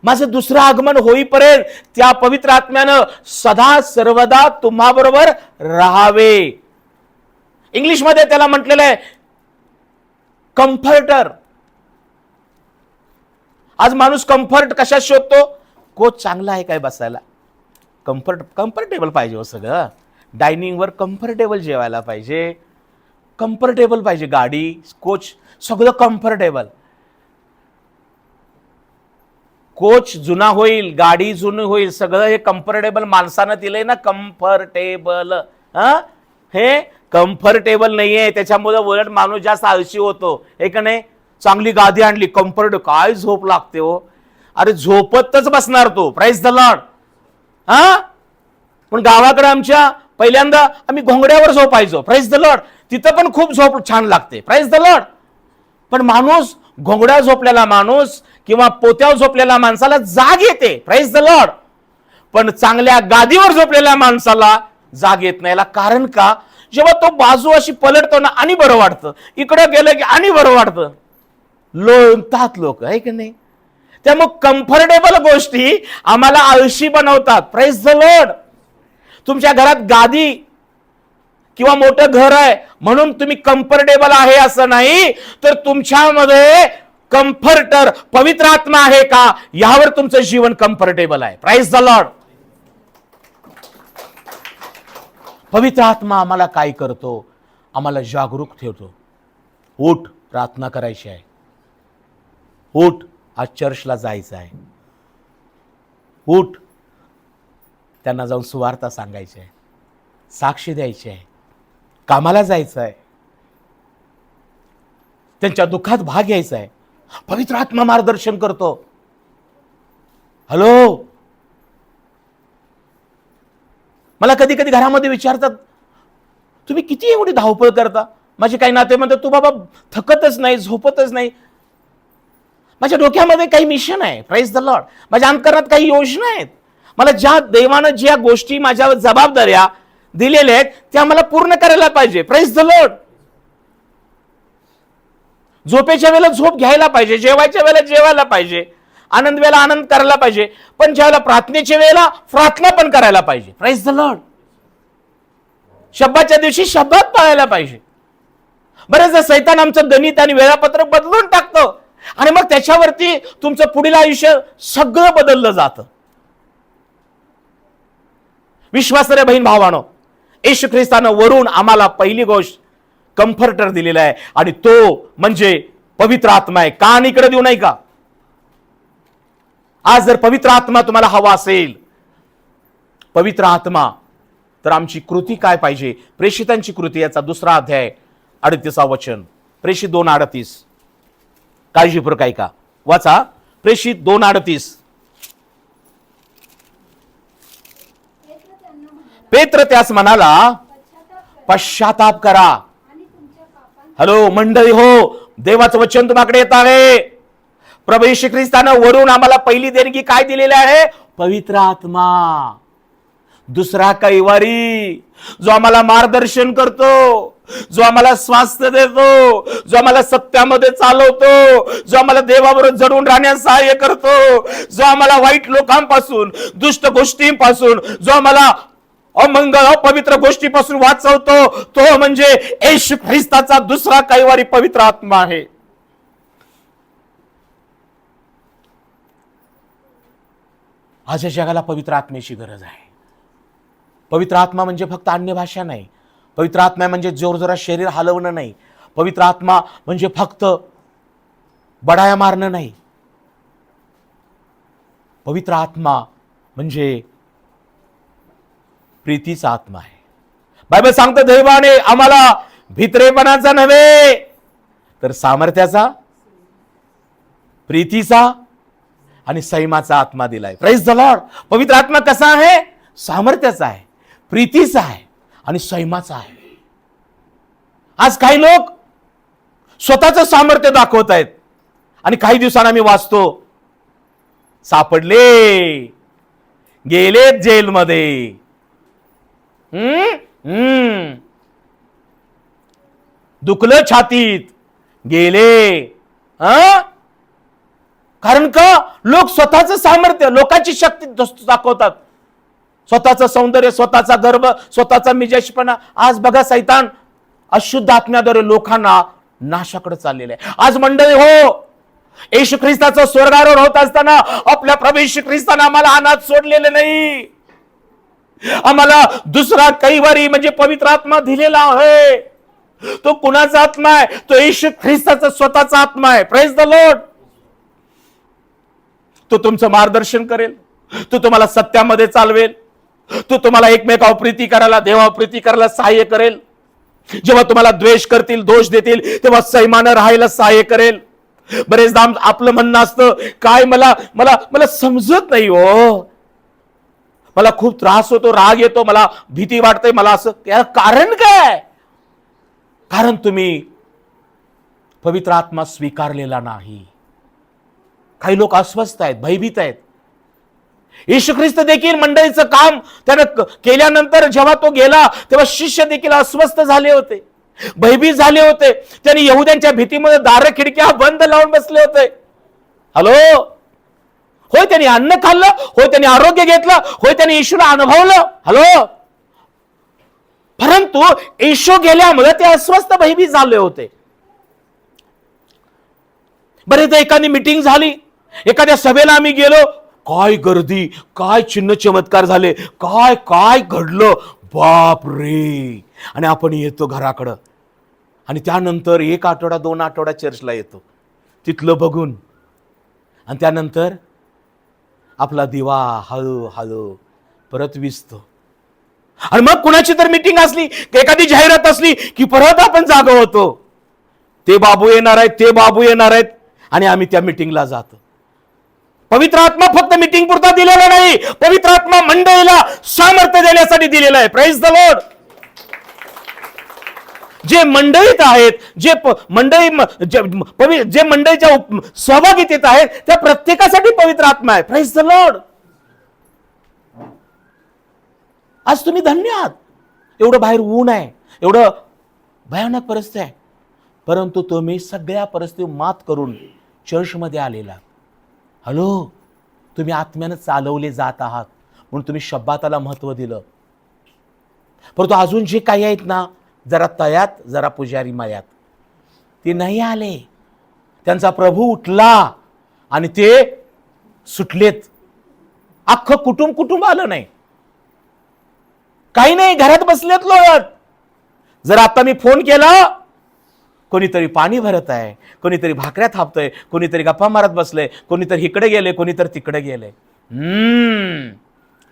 माझं दुसरं आगमन होईपर्यंत त्या पवित्र आत्म्यानं सदा सर्वदा तुम्हा बरोबर राहावे. इंग्लिशमध्ये त्याला म्हटलेलं आहे कम्फर्टर. आज माणूस कम्फर्ट कशात शोधतो? कोच चांगला आहे काय बसायला, कम्फर्टेबल पाहिजे हो, सगळं डायनिंगवर कम्फर्टेबल जेवायला पाहिजे, कम्फर्टेबल पाहिजे, गाडी, कोच सगळं कम्फर्टेबल. कोच जुना होईल, गाडी जुनी होईल, सगळं हे कम्फर्टेबल माणसानं दिलंय ना, कम्फर्टेबल. हे कम्फर्टेबल नाहीये, त्याच्यामुळे उलट माणूस जास्त आळशी होतो. हे का नाही? चांगली गादी आणली, कम्फर्ट, काय झोप लागते हो. अरे झोपतच बसणार तो. Praise the Lord. पण गावाकडे आमच्या पहिल्यांदा आम्ही घोंगड्यावर झोपायचो. Praise the Lord. तिथं पण खूप झोप छान लागते. Praise the Lord. पण माणूस घोंगड्या झोपलेला माणूस किंवा पोत्यावर झोपलेल्या माणसाला जाग येते. Praise the Lord. पण चांगल्या गादीवर झोपलेल्या माणसाला जाग येत नाही. कारण का? जेव्हा तो बाजू अशी पलटतो ना, आणि बरं वाटतं, इकडे गेलं की आणि बरं वाटतं. लोळतात लोक, आहे की नाही? त्यामुळे कम्फर्टेबल गोष्टी आम्हाला आळशी बनवतात. Praise the Lord. तुमच्या घरात गादी किंवा मोठं घर आहे म्हणून तुम्ही कम्फर्टेबल आहे असं नाही, तर तुमच्यामध्ये कम्फर्टर पवित्र आत्मा आहे का, यावर तुमचं जीवन कम्फर्टेबल आहे. Praise the Lord. पवित्र आत्मा आम्हाला काय करतो? आम्हाला जागरूक ठेवतो. उठ, प्रार्थना करायची आहे. उठ, आज चर्चला जायचं आहे. उठ, त्यांना जाऊन सुवार्ता सांगायची आहे, साक्षी द्यायची आहे, कामाला जायचं आहे, त्यांच्या दुःखात भाग घ्यायचा आहे. पवित्र आत्मा मार्गदर्शन करतो. हॅलो, मला कधी कधी घरामध्ये विचारतात, तुम्ही किती एवढी धावपळ करता? माझे काही नाते म्हणतात तू बाबा थकतच नाही, झोपतच नाही. माझ्या डोक्यामध्ये काही मिशन आहे, प्रेज द लॉर्ड. माझ्या अंतकरणात काही योजना आहेत. मला ज्या देवानं ज्या गोष्टी माझ्यावर जबाबदाऱ्या दिलेल्या आहेत त्या मला पूर्ण करायला पाहिजे, प्रेज द लॉर्ड. झोपेच्या वेळेला झोप घ्यायला पाहिजे, जेवायच्या वेळेला जेवायला पाहिजे, आनंद वेळेला आनंद करायला पाहिजे, पण ज्यावेळेला प्रार्थनेच्या वेळेला प्रार्थना पण करायला पाहिजे, प्रेज द लॉर्ड. शब्दाच्या दिवशी शब्दात पाळायला पाहिजे. बरेचदा सैतान आमचं गणित आणि वेळापत्रक बदलून टाकतो आणि मग त्याच्यावरती तुमचं पुढील आयुष्य सगळं बदललं जातं. विश्वासार्ह बहीण भावानो, येशू ख्रिस्तानं वरून आम्हाला पहिली गोष्ट कम्फर्टर दिलेला आहे आणि तो म्हणजे पवित्र आत्मा आहे. कान इकडे देऊ नाही का? आज जर पवित्र आत्मा तुम्हाला हवा असेल, पवित्र आत्मा, तर आमची कृती काय पाहिजे? प्रेषितांची कृती याचा 2 अध्याय 38 वचन, प्रेषित 2:38. काळजीपूर्वक ऐका, वाचा. प्रेषित 2:38. पेत्र त्यास म्हणाला, पश्चाताप करा. हॅलो मंडळी हो, देवाचं वचन तुम्हाकडे येत आहे. प्रभू येशू ख्रिस्तानं वरून आम्हाला पहिली देणगी काय दिलेली आहे? पवित्र आत्मा. दुसरा कैवारी, जो आम्हाला मार्गदर्शन करतो, जो आम्हाला स्वास्थ्य देतो, जो आम्हाला सत्यामध्ये चालवतो, जो आम्हाला देवाबरोबर जडून राहण्यास सहाय्य करतो, जो आम्हाला वाईट लोकांपासून, दुष्ट गोष्टींपासून, जो आम्हाला अमंगळ अपवित्र गोष्टीपासून वाचवतो, तो म्हणजे येशू ख्रिस्ताचा दुसरा कैवारी पवित्र आत्मा आहे. आज या जगाला पवित्र आत्म्याची गरज आहे. पवित्र आत्मा म्हणजे फक्त अन्य भाषा नाही. पवित्र आत्मा म्हणजे जोरजोरात शरीर हलवणं नाही. पवित्र आत्मा म्हणजे फक्त बडाया मारणं नाही. पवित्र आत्मा म्हणजे प्रीतीचा आत्मा आहे. बायबल सांगतं देवाने आम्हाला भित्रेपणाचा नव्हे तर सामर्थ्याचा, प्रीतीचा आणि संयमाचा आत्मा दिलाय. Praise the Lord. पवित्र आत्मा कसा आहे? सामर्थ्याचा आहे, प्रीतीचा आहे आणि संयमाचा आहे. आज काही लोक स्वतःचं सामर्थ्य दाखवत आहेत आणि काही दिवसांना आम्ही वाचतो सापडले, गेले जेलमध्ये. दुखलं छातीत, गेले. कारण का? लोक स्वतःचं सामर्थ्य, लोकांची शक्ती दाखवतात, स्वतःचं सौंदर्य, स्वतःचा गर्भ, स्वतःचा मिजाजपणा. आज बघा सैतान अशुद्ध आत्म्याद्वारे लोकांना नाशाकडे चाललेलं आहे. आज मंडळी हो, येशू ख्रिस्ताचं स्वर्गारोहण होत असताना आपल्या प्रभू येशू ख्रिस्तानं आम्हाला अनाथ सोडलेलं नाही. आम्हाला दुसरा कैवारी म्हणजे पवित्र आत्मा दिलेला आहे. तो कुणाचा आत्मा आहे? तो येशू ख्रिस्ताचा स्वतःचा आत्मा आहे. Praise the Lord. तो तुमचं मार्गदर्शन करेल, तो तुम्हाला सत्यामध्ये चालवेल, तो तुम्हाला एकमेकावर प्रीती करायला, देवावर प्रीती करायला सहाय्य करेल. जेव्हा तुम्हाला द्वेष करतील, दोष देतील, तेव्हा संयमानं राहायला सहाय्य करेल. बरेचदा आपलं म्हणणं असतं, काय मला मला मला समजत नाही हो, मला खूप त्रास होतो, राग येतो, मला भीती वाटते, मला असं. याला कारण काय? कारण तुम्ही पवित्र आत्मा स्वीकारलेला नाही. काही लोक अस्वस्थ आहेत, भयभीत आहेत. येशू ख्रिस्त देखील मंडळीचं काम त्यानं केल्यानंतर जेव्हा तो गेला तेव्हा शिष्य देखील अस्वस्थ झाले होते, भयभीत झाले होते. त्यांनी यहुद्यांच्या भीतीमध्ये दारं खिडक्या बंद लावून बसले होते. हॅलो, होय त्यांनी अन्न खाल्लं, होय त्यांनी आरोग्य घेतलं, होय त्यांनी येशूला अनुभवलं. हॅलो, परंतु येशू गेल्यामुळे ते अस्वस्थ भयभीत झाले होते. बरेचदा एखादी मीटिंग झाली, एखाद्या सभेला आम्ही गेलो, काय गर्दी, काय चिन्ह चमत्कार झाले, काय काय घडलं, बाप रे. आणि आपण येतो घराकडं आणि त्यानंतर 1 आठवडा 2 आठवडा चर्चला येतो तिथलं बघून, आणि त्यानंतर आपला दिवा हळूहळू परत विझतो. आणि मग कुणाची तर मीटिंग असली, एखादी जाहिरात असली की परत आपण जागा होतो. ते बाबू येणार आहेत, ते बाबू येणार आहेत, आणि आम्ही त्या मीटिंगला जातो. पवित्र आत्मा फक्त मीटिंग पुरता दिलेला नाही, पवित्र आत्मा मंडळीला सामर्थ्य देण्यासाठी दिलेला आहे. Praise the Lord. जे मंडळीत आहेत, जे मंडळीच्या सहभागितेत आहेत, त्या प्रत्येकासाठी पवित्र आत्मा आहे. Praise the Lord. आज तुम्ही धन्य आहात. एवढं बाहेर ऊन आहे, एवढं भयानक परिस्थिती आहे, परंतु तुम्ही सगळ्या परिस्थिती मात करून चर्चमध्ये आलेला. हॅलो, तुम्ही आत्म्यानं चालवले जात आहात म्हणून तुम्ही शब्बाताला महत्व दिलं. परंतु अजून जे काही आहेत ना, जरा तयात जरा पुजारी मायात, ते नाही आले. त्यांचा प्रभू उठला आणि ते सुटलेत. अख्खं कुटुंब आलं नाही, काही नाही, घरात बसलेत लोळत. जर आता मी फोन केला, कोणीतरी पाणी भरत आहे, कोणीतरी भाकऱ्या थापतंय, कोणीतरी गप्पा मारत बसलंय, कोणीतरी इकडे गेले, कोणीतरी तिकडे गेले.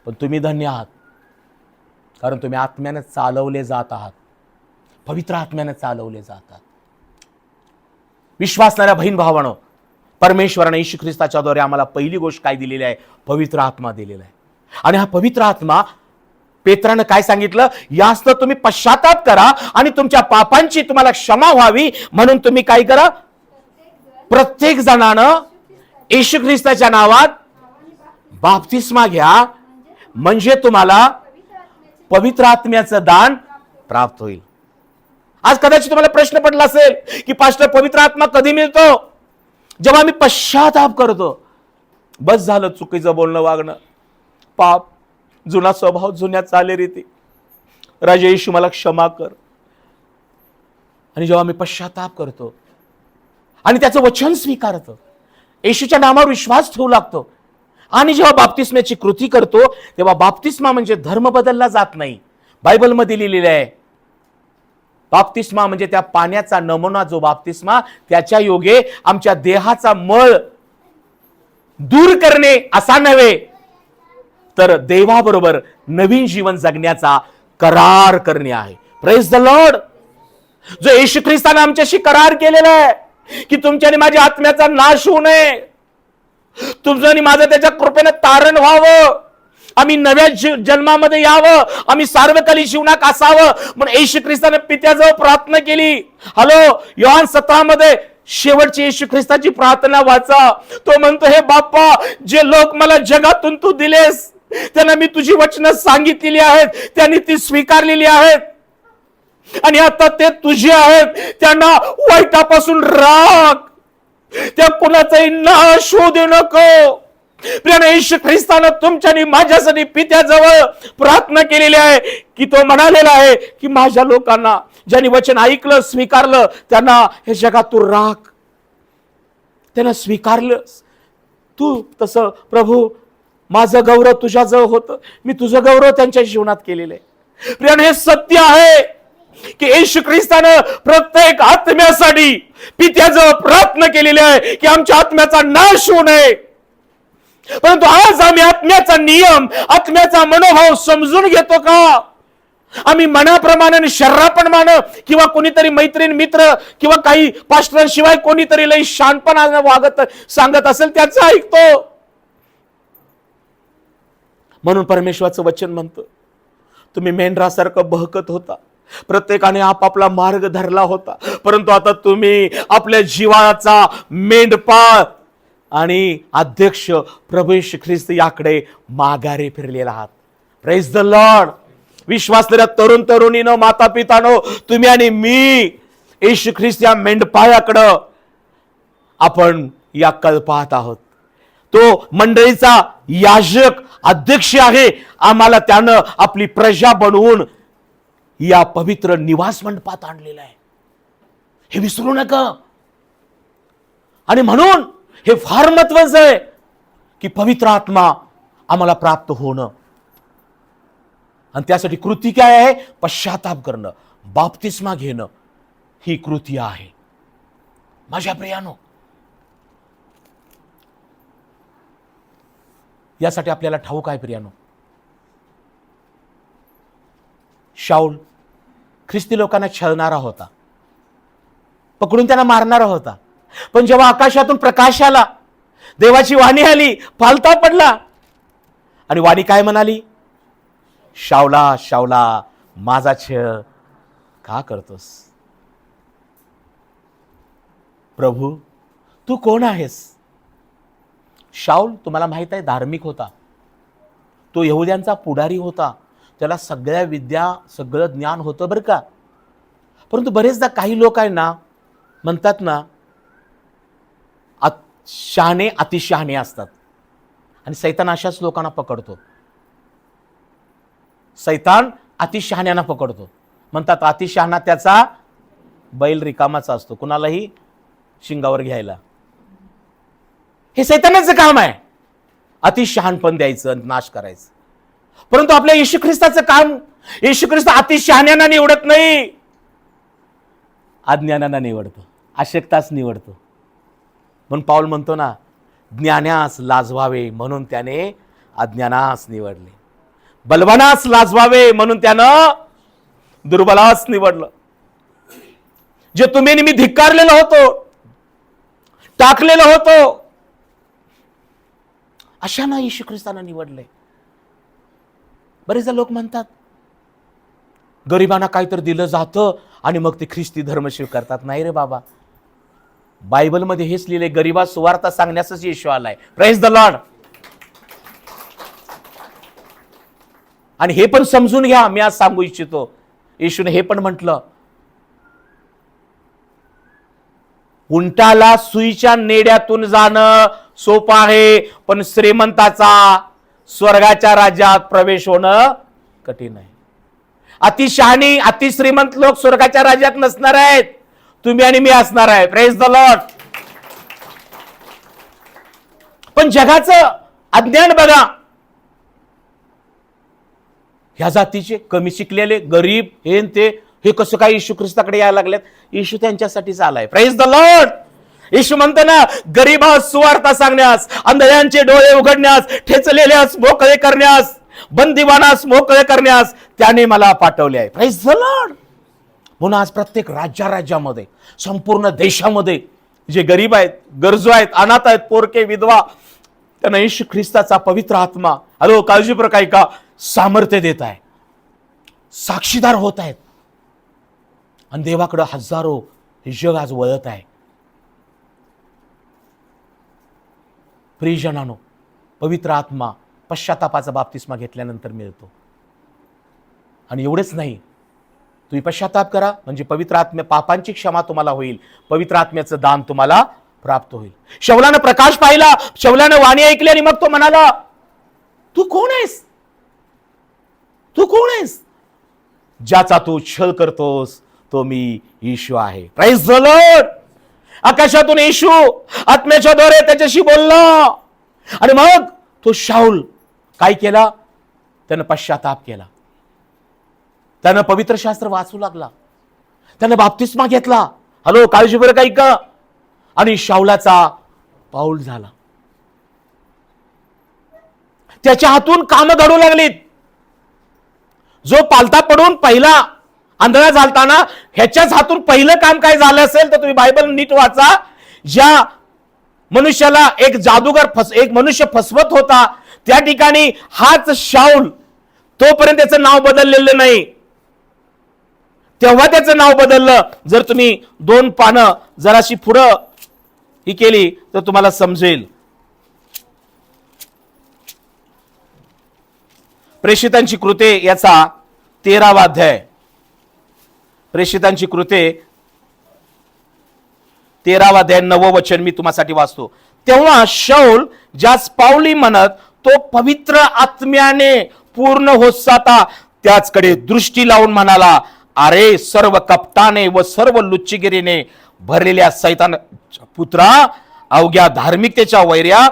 पण तुम्ही धन्य आहात, कारण तुम्ही आत्म्याने चालवले जात आहात, पवित्र आत्म्याने चालवले जातात. विश्वासणाऱ्या बहीण भावांनो, परमेश्वराने येशू ख्रिस्ताच्या द्वारे आम्हाला पहिली गोष्ट काय दिलेली आहे? पवित्र आत्मा दिलेला आहे. आणि हा पवित्र आत्मा, पेत्रानं काय सांगितलं? यास्त तुम्ही पश्चाताप करा आणि तुमच्या पापांची तुम्हाला क्षमा व्हावी म्हणून तुम्ही काय करा? प्रत्येक जणानं येशू ख्रिस्ताच्या नावात बाप्तिस्मा घ्या, म्हणजे तुम्हाला पवित्र आत्म्याचं दान प्राप्त होईल. आज कदाचित तुम्हाला प्रश्न पडला असेल की पास्टर, पवित्र आत्मा कधी मिळतो? जेव्हा मी पश्चाताप करतो. बस झालं चुकीचं बोलणं, वागणं, पाप, जुना स्वभाव, जुन्या चालीरीती, राजा येशू मला क्षमा कर. आणि जेव्हा मी पश्चाताप करतो आणि त्याचं वचन स्वीकारतो, येशूच्या नावावर विश्वास ठेवू लागतो, आणि जेव्हा बाप्तिस्म्याची कृती करतो, तेव्हा बाप्तिस्मा म्हणजे धर्म बदलला जात नाही. बायबलमध्ये लिहिलेलं आहे, बाप्तिस्मा म्हणजे त्या पाण्याचा नमुना, जो बाप्तिस्मा, त्याच्या योगे आमच्या देहाचा मळ दूर करणे असा नव्हे, तर देवाबरोबर नवीन जीवन जगण्याचा करार करणे आहे. Praise the Lord. जो येशू ख्रिस्ताने आमच्याशी करार केलेला आहे की तुमच्या आणि माझ्या आत्म्याचा नाश होऊ नये, तुमचं आणि माझं त्याच्या कृपेने तारण व्हावं, आम्ही नव्या जन्मामध्ये यावं, आम्ही सार्वकालिक जीवनात असावं म्हणून येशू ख्रिस्ताने पित्याजवळ प्रार्थना केली. हॅलो, योहान 17 मध्ये शेवटची येशू ख्रिस्ताची प्रार्थना वाचा. तो म्हणतो, हे बाप्पा, जे लोक मला जगातून तू दिलेस त्यांना मी तुझी वचनं सांगितलेली आहेत, त्यांनी ती स्वीकारलेली आहेत, आणि आता ते तुझे आहेत. त्यांना वाईटापासून राख, त्या कुणाचाही नाश होऊ देऊ नको. प्रिय येशू ख्रिस्तानं तुमच्या आणि माझ्यासाठी पित्याजवळ प्रार्थना केलेली आहे की तो म्हणालेला आहे की माझ्या लोकांना, ज्यांनी वचन ऐकलं, स्वीकारलं, त्यांना हे जगात तू राख. त्यांना स्वीकारलं तू तसं. प्रभू, माझं गौरव तुझ्याजवळ होतं, मी तुझं गौरव त्यांच्या जीवनात केलेलं आहे. प्रिय, हे सत्य आहे की येशू ख्रिस्तानं प्रत्येक आत्म्यासाठी पित्याजवळ प्रार्थना केलेली आहे की आमच्या आत्म्याचा नाश होऊ नये. परंतु आज आम्ही आत्म्याचा नियम, आत्म्याचा मनोभाव समजून घेतो का? आम्ही मनाप्रमाणे आणि शरीराप्रमाणे, किंवा कोणीतरी मैत्रीण, मित्र, किंवा काही पास्टरांशिवाय कोणीतरी लई शानपणाने वागत सांगत असेल त्याचं ऐकतो. म्हणून परमेश्वराचं वचन म्हणतं, तुम्ही मेंढरासारखं बहकत होता, प्रत्येकाने आपापला मार्ग धरला होता, परंतु आता तुम्ही आपल्या जीवाचा मेंढपाळ आणि अध्यक्ष प्रभू येशू ख्रिस्त याकडे माघारी फिरलेला आहात. Praise the Lord. विश्वासलेल्या तरुण तरुणीनो, माता पितानो, तुम्ही आणि मी येशू ख्रिस्त या मेंढपाळाकडं आपण या कल पाहत आहोत. तो मंडळीचा याजक, अध्यक्ष आहे. आम्हाला त्यानं आपली प्रजा बनवून या पवित्र निवास मंडपात आणलेला आहे, हे विसरू नका. आणि म्हणून हे फार महत्वाचं आहे की पवित्र आत्मा आम्हाला प्राप्त होणं. आणि त्यासाठी कृती काय आहे? पश्चाताप करणं, बाप्तिस्मा घेणं, ही कृती आहे. माझ्या प्रियानो, यासाठी आपल्याला ठाऊक आहे प्रियानो, शाऊल ख्रिस्ती लोकांना छळणारा होता, पकडून त्यांना मारणारा होता. पण जेव्हा आकाशातून प्रकाश आला, देवाची वाणी आली, पालता पडला, आणि वाणी काय म्हणाली? शाऊला, शाऊला, माझा छळ का करतोस? प्रभू तू कोण आहेस? शाऊल तुम्हाला माहित आहे धार्मिक होता, तो यहुद्यांचा पुढारी होता, त्याला सगळ्या विद्या सगळं ज्ञान होतं बरं का. परंतु बरेचदा काही लोक आहे ना म्हणतात ना शहाणे अतिशहाणे असतात आणि सैतान अशाच लोकांना पकडतो. सैतान अतिशहाण्याना पकडतो. म्हणतात अतिशहाणा त्याचा बैल रिकामाचा असतो, कुणालाही शिंगावर घ्यायला. हे सैतानाचं काम आहे, अतिशहाणपण द्यायचं, नाश करायचं. परंतु आपल्या येशू ख्रिस्ताचं काम, येशू ख्रिस्त अतिशहाण्याना निवडत नाही, अज्ञानाना निवडतो, अशक्ताच निवडतो. म्हणून पाऊल म्हणतो ना, ज्ञानास लाजवावे म्हणून त्याने अज्ञानास निवडले, बलवानास लाजवावे म्हणून त्यानं दुर्बलास निवडलं. जे तुम्ही मी धिक्कारलेलो होतो, टाकलेलो होतो, अशांना येशू ख्रिस्तानं निवडले. बरेच लोक म्हणतात गरिबांना काहीतरी दिलं जातं आणि मग ते ख्रिस्ती धर्म स्वीकारतात. नाही रे बाबा, बायबलमध्ये हेच लिहिले, गरिबा सुवार्ता सांगण्यासच येशू आलाय. Praise the Lord. आणि हे पण समजून घ्या, मी आज सांगू इच्छितो, येशूने हे पण म्हटलं, उंटाला सुईच्या नेड्यातून जाणं सोपं आहे, पण श्रीमंताचा स्वर्गाच्या राज्यात प्रवेश होणं कठीण आहे. अतिशहाणी अतिश्रीमंत लोक स्वर्गाच्या राज्यात नसणार आहेत, तुम्ही आणि मी असणार आहे. Praise the Lord. पण जगाचं अज्ञान बघा, ह्या जातीचे कमी शिकलेले गरीब हे कसं काय येशू ख्रिस्ताकडे यायला लागलेत? येशू त्यांच्यासाठीच आलाय. Praise the Lord. येशू म्हणतो ना, गरीबास सुवार्ता सांगण्यास, अंधळ्यांचे डोळे उघडण्यास, ठेचलेल्यास मोकळे करण्यास, बंदिवानास मोकळे करण्यास त्याने मला पाठवले आहे. Praise the Lord. म्हणून आज प्रत्येक राज्यामध्ये, संपूर्ण देशामध्ये जे गरीब आहेत, गरजू आहेत, अनाथ आहेत, पोरके, विधवा, त्यांना येशू ख्रिस्ताचा पवित्र आत्मा काळजीपूर्वक ऐका, सामर्थ्य देत आहे, साक्षीदार होत आहेत. आणि देवाकडे हजारो हे जग आज वळत आहे. प्रियजनांनो, पवित्र आत्मा पश्चातापाचा बाप्तिस्मा घेतल्यानंतर मिळतो. आणि एवढेच नाही, तुम्ही पश्चाताप करा म्हणजे पवित्र आत्म्या पापांची क्षमा तुम्हाला होईल, पवित्र आत्म्याचं दान तुम्हाला प्राप्त होईल. शौलानं प्रकाश पाहिला, शौलानं वाणी ऐकली आणि मग तो म्हणाला, तू कोण आहेस? तू कोण आहेस? ज्याचा तू छळ करतोस तो मी येशू आहे. Praise the Lord. आकाशातून येशू आत्म्याच्या द्वारे त्याच्याशी बोलला आणि मग तो शाऊल काय केला? त्यानं पश्चाताप केला, त्यानं पवित्र शास्त्र वाचू लागला, त्यानं बाप्तिस्मा घेतला. काळजीपूर्वक ऐका. आणि शाऊलाचा पाऊल झाला. त्याच्या हातून कामं घडू लागलीत. जो पालथा पडून पहिला आंधळा झालताना, ह्याच्याच हातून पहिलं काम काय झालं असेल तर तुम्ही बायबल नीट वाचा. ज्या मनुष्याला एक जादूगर एक मनुष्य फसवत होता, त्या ठिकाणी हाच शाऊल, तोपर्यंत त्याचं नाव बदललेलं नाही, तेव्हा त्याचं नाव बदललं. जर तुम्ही 2 पानं जराशी पुढं ही केली तर तुम्हाला समजेल. प्रेषितांची कृते याचा 13वा अध्याय, प्रेषितांची कृते 13वा अध्याय 9वं वचन मी तुम्हासाठी वाचतो. तेव्हा शाऊल ज्यास पावली म्हणत, तो पवित्र आत्म्याने पूर्ण होत जाता त्याचकडे दृष्टी लावून म्हणाला, अरे सर्व कपटाने व सर्व लुच्चीगिरीने भरलेल्या सैतानाच्या पुत्रा, अवघ्या धार्मिकतेच्या वैर्या,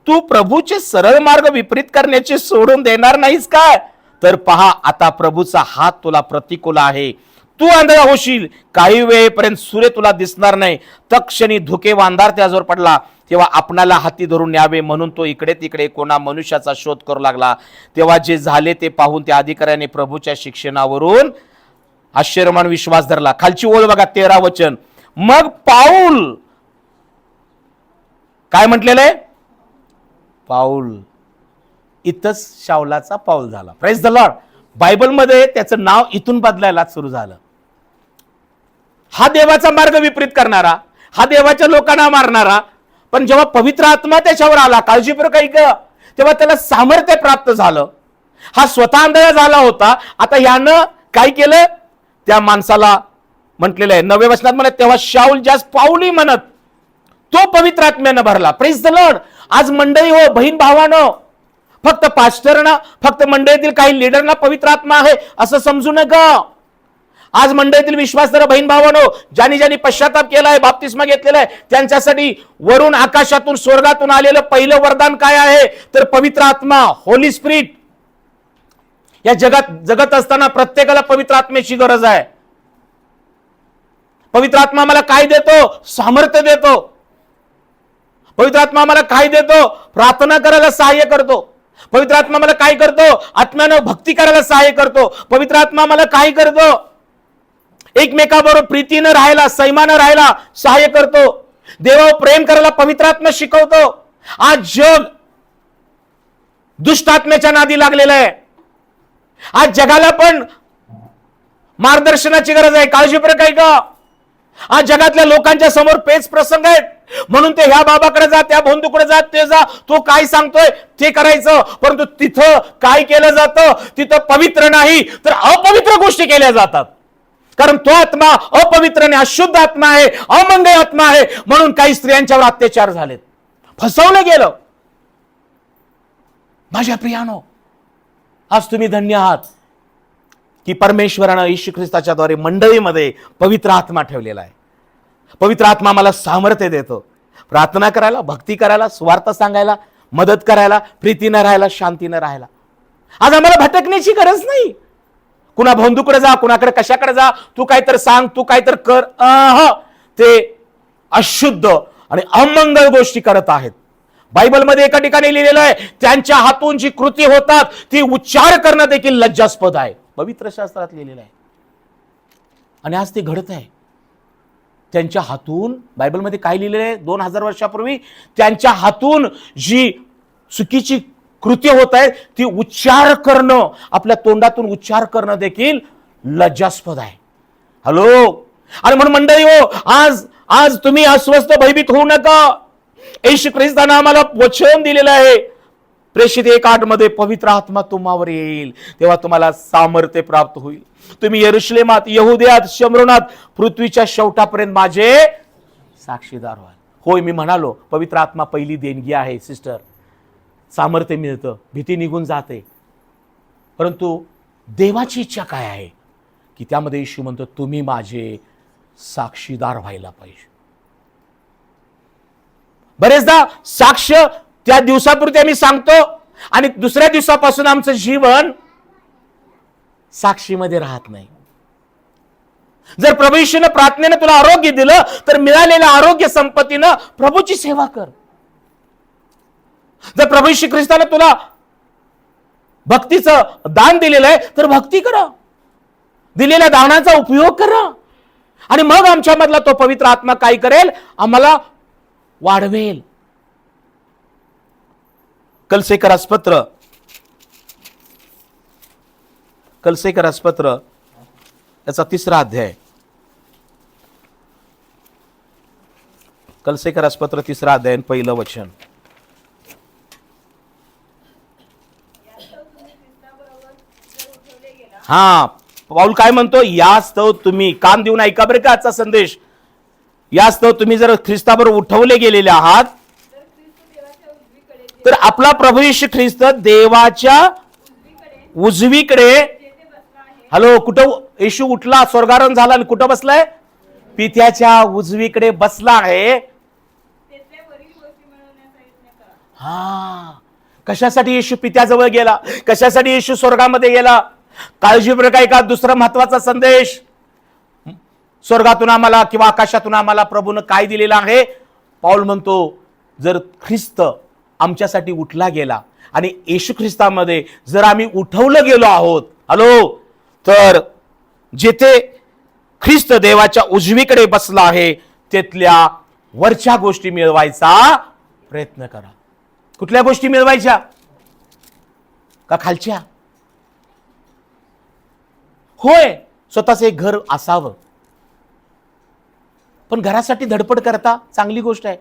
तू प्रभूचे सरळ मार्ग विपरीत करण्याचे सोडून देणार नाहीस काय? तर पहा, आता प्रभूचा हात तुला प्रतिकूल आहे, तू आंधळा होशील, काही वेळेपर्यंत सूर्य तुला दिसणार नाही. तत्क्षणी धुके व अंधार त्याजवळ पडला. तेव्हा आपणाला हाती धरून न्यावे म्हणून तो इकडे तिकडे कोणा मनुष्याचा शोध करू लागला. तेव्हा जे झाले ते पाहून त्या अधिकाऱ्याने प्रभूच्या शिक्षणावरून आश्चर्यमान विश्वास धरला. खालची ओळ बघा, 13 वचन. मग पाऊल काय म्हटलेलं आहे? पाऊल. इथंच शाऊलाचा पाऊल झाला. Praise the Lord. बायबलमध्ये त्याचं नाव इथून बदलायला सुरू झालं. हा देवाचा मार्ग विपरीत करणारा, हा देवाच्या लोकांना मारणारा, पण जेव्हा पवित्र आत्मा त्याच्यावर आला, काळजीपूर्वक ऐक, तेव्हा त्याला सामर्थ्य प्राप्त झालं. हा स्वतः आंधळा झाला होता, आता यानं काय केलं, त्या माणसाला म्हटलेलं आहे 9व्या वचनात म्हणत, तेव्हा शाऊल ज्यास पाऊली म्हणत तो पवित्र आत्म्यानं भरला. Praise the Lord. आज मंडळी हो, बहीण भावानो, फक्त पास्टरना, फक्त मंडळीतील काही लीडरना पवित्र आत्मा आहे असं समजू नका. आज मंडळीतील विश्वासधारक बहीण भावानो, ज्यांनी ज्यांनी पश्चाताप केलाय, बाप्तिस्मा घेतलेला आहे, त्यांच्यासाठी वरून आकाशातून स्वर्गातून आलेलं पहिलं वरदान काय आहे, तर पवित्र आत्मा, होली स्पिरिट. या जगात जगत असताना प्रत्येकाला पवित्र आत्म्याची गरज आहे. पवित्र आत्मा आम्हाला काय देतो, सामर्थ्य देतो. पवित्र आत्मा आम्हाला काय देतो, प्रार्थना करायला सहाय्य करतो. पवित्र आत्मा आम्हाला काय करतो, आत्म्यानं भक्ती करायला सहाय्य करतो. पवित्र आत्मा आम्हाला काय करतो, एकमेकाबरोबर प्रीतीनं राहायला, संयमानं राहायला सहाय्य करतो. देवावर प्रेम करायला पवित्र आत्मा शिकवतो. आज जग दुष्ट आत्म्याच्या नादी लागलेलं आहे. आज जगाला पण मार्गदर्शनाची गरज आहे. काळजीपूर्वक आहे का? आज जगातल्या लोकांच्या समोर पेच प्रसंग आहेत, म्हणून ते ह्या बाबाकडे जा, त्या बंधूकडे जा, ते जा, तो काय सांगतोय ते करायचं. परंतु तिथं काय केलं जातं, तिथं पवित्र नाही तर अपवित्र गोष्टी केल्या जातात. कारण तो आत्मा अपवित्र आणि अशुद्ध आत्मा आहे, अमंगळ आत्मा आहे. म्हणून काही स्त्रियांच्यावर अत्याचार झालेत, फसवलं गेलं. माझ्या प्रियानो, आज तुम्ही धन्य आहात की परमेश्वरानं येशू ख्रिस्ताच्या द्वारे मंडळीमध्ये पवित्र आत्मा ठेवलेला आहे. पवित्र आत्मा मला सामर्थ्य देतो प्रार्थना करायला, भक्ती करायला, स्वार्थ सांगायला, मदत करायला, प्रीतीनं राहायला, शांतीनं राहायला. आज आम्हाला भटकण्याची गरज नाही. कुणा बंधूकडे जा, कुणाकडे कशाकडे जा, तू काय तर सांग, तू काय तर कर, ते अशुद्ध आणि अमंगल गोष्टी करत आहेत. बायबलमध्ये एका ठिकाणी लिहिलेलं आहे, त्यांच्या हातून जी कृती होतात ती उच्चार करणं देखील लज्जास्पद आहे. पवित्र शास्त्रात लिहिलेलं आहे आणि आज ते घडत आहे. त्यांच्या हातून, बायबलमध्ये काय लिहिलेलं आहे, 2000 वर्षापूर्वी त्यांच्या हातून जी चुकीची कृती होत आहे ती उच्चार करणं, आपल्या तोंडातून उच्चार करणं देखील लज्जास्पद आहे. हॅलो. आणि म्हणून मंडळी हो, आज तुम्ही अस्वस्थ भयभीत होऊ नका. येशू ख्रिस्ताने आम्हाला वचन दिलेलं आहे, प्रेषित 1:8 मध्ये, पवित्र आत्मा तुम्हावर येईल तेव्हा तुम्हाला सामर्थ्य प्राप्त होईल. तुम्ही यरूशलेमात, यहुदियात, शमरोनात, पृथ्वीच्या शेवटापर्यंत माझे साक्षीदार व्हाल. होय, मी म्हणालो पवित्र आत्मा पहिली देणगी आहे सिस्टर. सामर्थ्य मिळतं, भीती निघून जाते. परंतु देवाची इच्छा काय आहे की त्यामध्ये येशू म्हणतो तुम्ही माझे साक्षीदार व्हायला पाहिजे. बरेचदा साक्ष त्या दिवसापुरती आम्ही सांगतो आणि दुसऱ्या दिवसापासून आमचं जीवन साक्षीमध्ये राहत नाही. जर प्रभू येशूने प्रार्थनेने तुला आरोग्य दिलं तर मिळालेल्या आरोग्य संपत्तीनं प्रभूची सेवा कर. जर प्रभू येशू ख्रिस्ताने तुला भक्तीचं दान दिलेलं आहे तर भक्ती करा, दिलेल्या दानाचा उपयोग करा. आणि मग आमच्या मधला तो पवित्र आत्मा काय करेल, आम्हाला वाढवेल. कलसेकरास पत्र याचा 3रा अध्याय. कलसेकरास पत्र 3रा अध्याय, पहिलं वचन. हा, पाऊल काय म्हणतो, यास्तव तुम्ही, कान देऊन ऐका बरं का आजचा संदेश, यास्तव तुम्ही जर ख्रिस्ताबरोबर उठवले गेलेले आहात तर आपला प्रभू येशू ख्रिस्त देवाच्या उजवीकडे. हॅलो, कुठं येशू उठला, स्वर्गारोहण झाला आणि कुठं बसलाय, पित्याच्या उजवीकडे बसला आहे. हा, कशासाठी येशू पित्याजवळ गेला, कशासाठी येशू स्वर्गामध्ये गेला. काळजीपूर्वक ऐका, दुसरा महत्वाचा संदेश. स्वर्गातून आम्हाला किंवा आकाशातून आम्हाला प्रभूनं काय दिलेला आहे. पाऊल म्हणतो जर ख्रिस्त आमच्यासाठी उठला गेला आणि येशू ख्रिस्तामध्ये जर आम्ही उठवलं गेलो आहोत, हॅलो, तर जिथे ख्रिस्त देवाच्या उजवीकडे बसला आहे तिथल्या वरच्या गोष्टी मिळवायचा प्रयत्न करा. कुठल्या गोष्टी मिळवायच्या का खालच्या? होय, स्वतःच एक घर असावं, पण घरासाठी धडपड करता, चांगली गोष्ट आहे.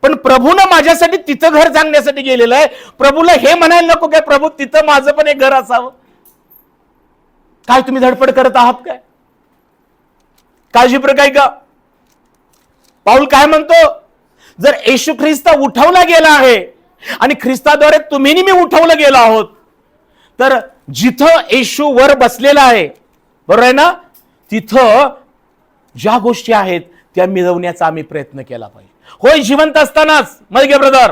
पण प्रभूनं माझ्यासाठी तिथं घर सांगण्यासाठी गेलेलं आहे. प्रभूला हे म्हणायला नको काय प्रभू तिथं माझं पण एक घर असावं. काय तुम्ही धडपड करत आहात काय? काळजीपूर्वक काय का? पाऊल काय म्हणतो? जर येशू ख्रिस्त उठवला गेला आहे आणि ख्रिस्ताद्वारे तुम्ही मी उठवलं गेलो आहोत, तर जिथं येशू वर बसलेला आहे, बरोबर आहे ना, तिथं ज्या गोष्टी आहेत त्या मिळवण्याचा आम्ही प्रयत्न केला पाहिजे. होय, जिवंत असतानाच मलगे ब्रदर,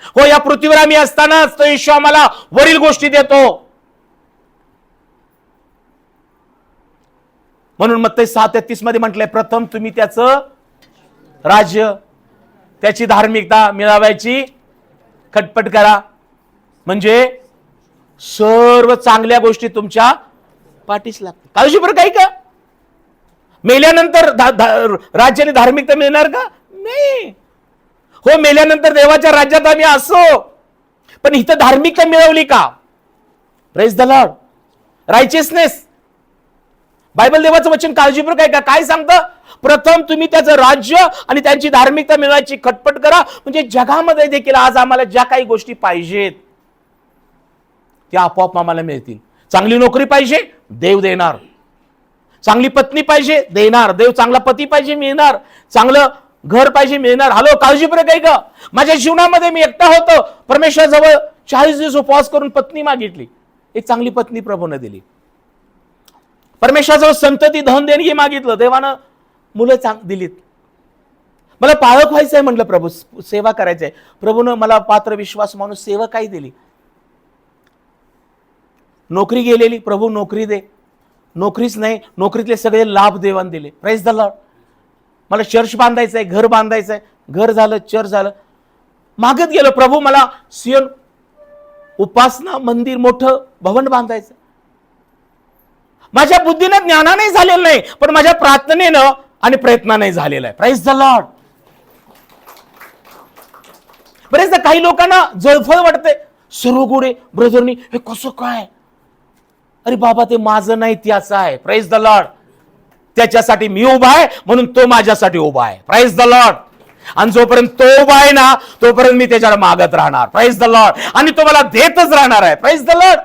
हो या पृथ्वीवर आम्ही असतानाच तो येशू आम्हाला वरील गोष्टी देतो. म्हणून मत्ती 6:33 मध्ये म्हटलंय, प्रथम तुम्ही त्याचं राज्य, त्याची धार्मिकता मिळवायची खटपट करा, म्हणजे सर्व चांगल्या गोष्टी तुमच्या पाठीस लागतील. काळजीपूर्वक काही का? मेल्यानंतर राज्य आणि धार्मिकता मिळणार का? नाही. हो, मेल्यानंतर देवाच्या राज्यात आम्ही असो, पण इथं धार्मिकता मिळवली का? Praise the Lord. Righteousness, Bible देवाचं वचन काळजीपूर्वक आहे का? काय सांगतं? प्रथम तुम्ही त्याचं राज्य आणि त्यांची धार्मिकता मिळवायची खटपट करा, म्हणजे जगामध्ये देखील आज आम्हाला ज्या काही गोष्टी पाहिजेत त्या आपोआप आम्हाला मिळतील. चांगली नोकरी पाहिजे, देव देणार. चांगली पत्नी पाहिजे, देणार देव. चांगला पती पाहिजे, मिळणार. चांगलं घर पाहिजे, मिळणार. हॅलो, काळजीपूर्वक आहे का? माझ्या जीवनामध्ये मी एकटा होतो, परमेश्वराजवळ 40 दिवस उपवास करून पत्नी मागितली, एक चांगली पत्नी प्रभूने दिली. परमेश्वराजवळ संतती धन देणगी मागितलं, देवानं मुलं दिलीत. मला पाळक व्हायचंय म्हटलं, प्रभू सेवा करायचंय, प्रभूनं मला पात्र विश्वास माणूस सेवा काही दिली. नोकरी गेलेली, प्रभू नोकरी दे. नोकरीच नाही, नोकरीतले सगळे लाभ देवान दिले. Praise the Lord. मला चर्च बांधायचंय, घर बांधायचंय, घर झालं, चर्च झालं. मागत गेलो, प्रभू मला सियोन उपासना मंदिर मोठं भवन बांधायचं. माझ्या बुद्धीनं ज्ञानाने झालेलं नाही, पण माझ्या प्रार्थनेनं आणि प्रयत्नाने झालेलं आहे. Praise the Lord. बरेचदा काही लोकांना जळफळ वाटते, सर्व गोडे ब्रदरनी हे कसं काय? अरे बाबा, ते माझं नाही, त्याचं आहे. Praise the Lord. त्याच्यासाठी मी उभा आहे, म्हणून तो माझ्यासाठी उभा आहे. Praise the Lord. आणि जोपर्यंत तो उभा आहे ना, तोपर्यंत मी त्याच्यावर मागत राहणार. Praise the Lord. आणि तो मला देतच राहणार आहे. Praise the Lord.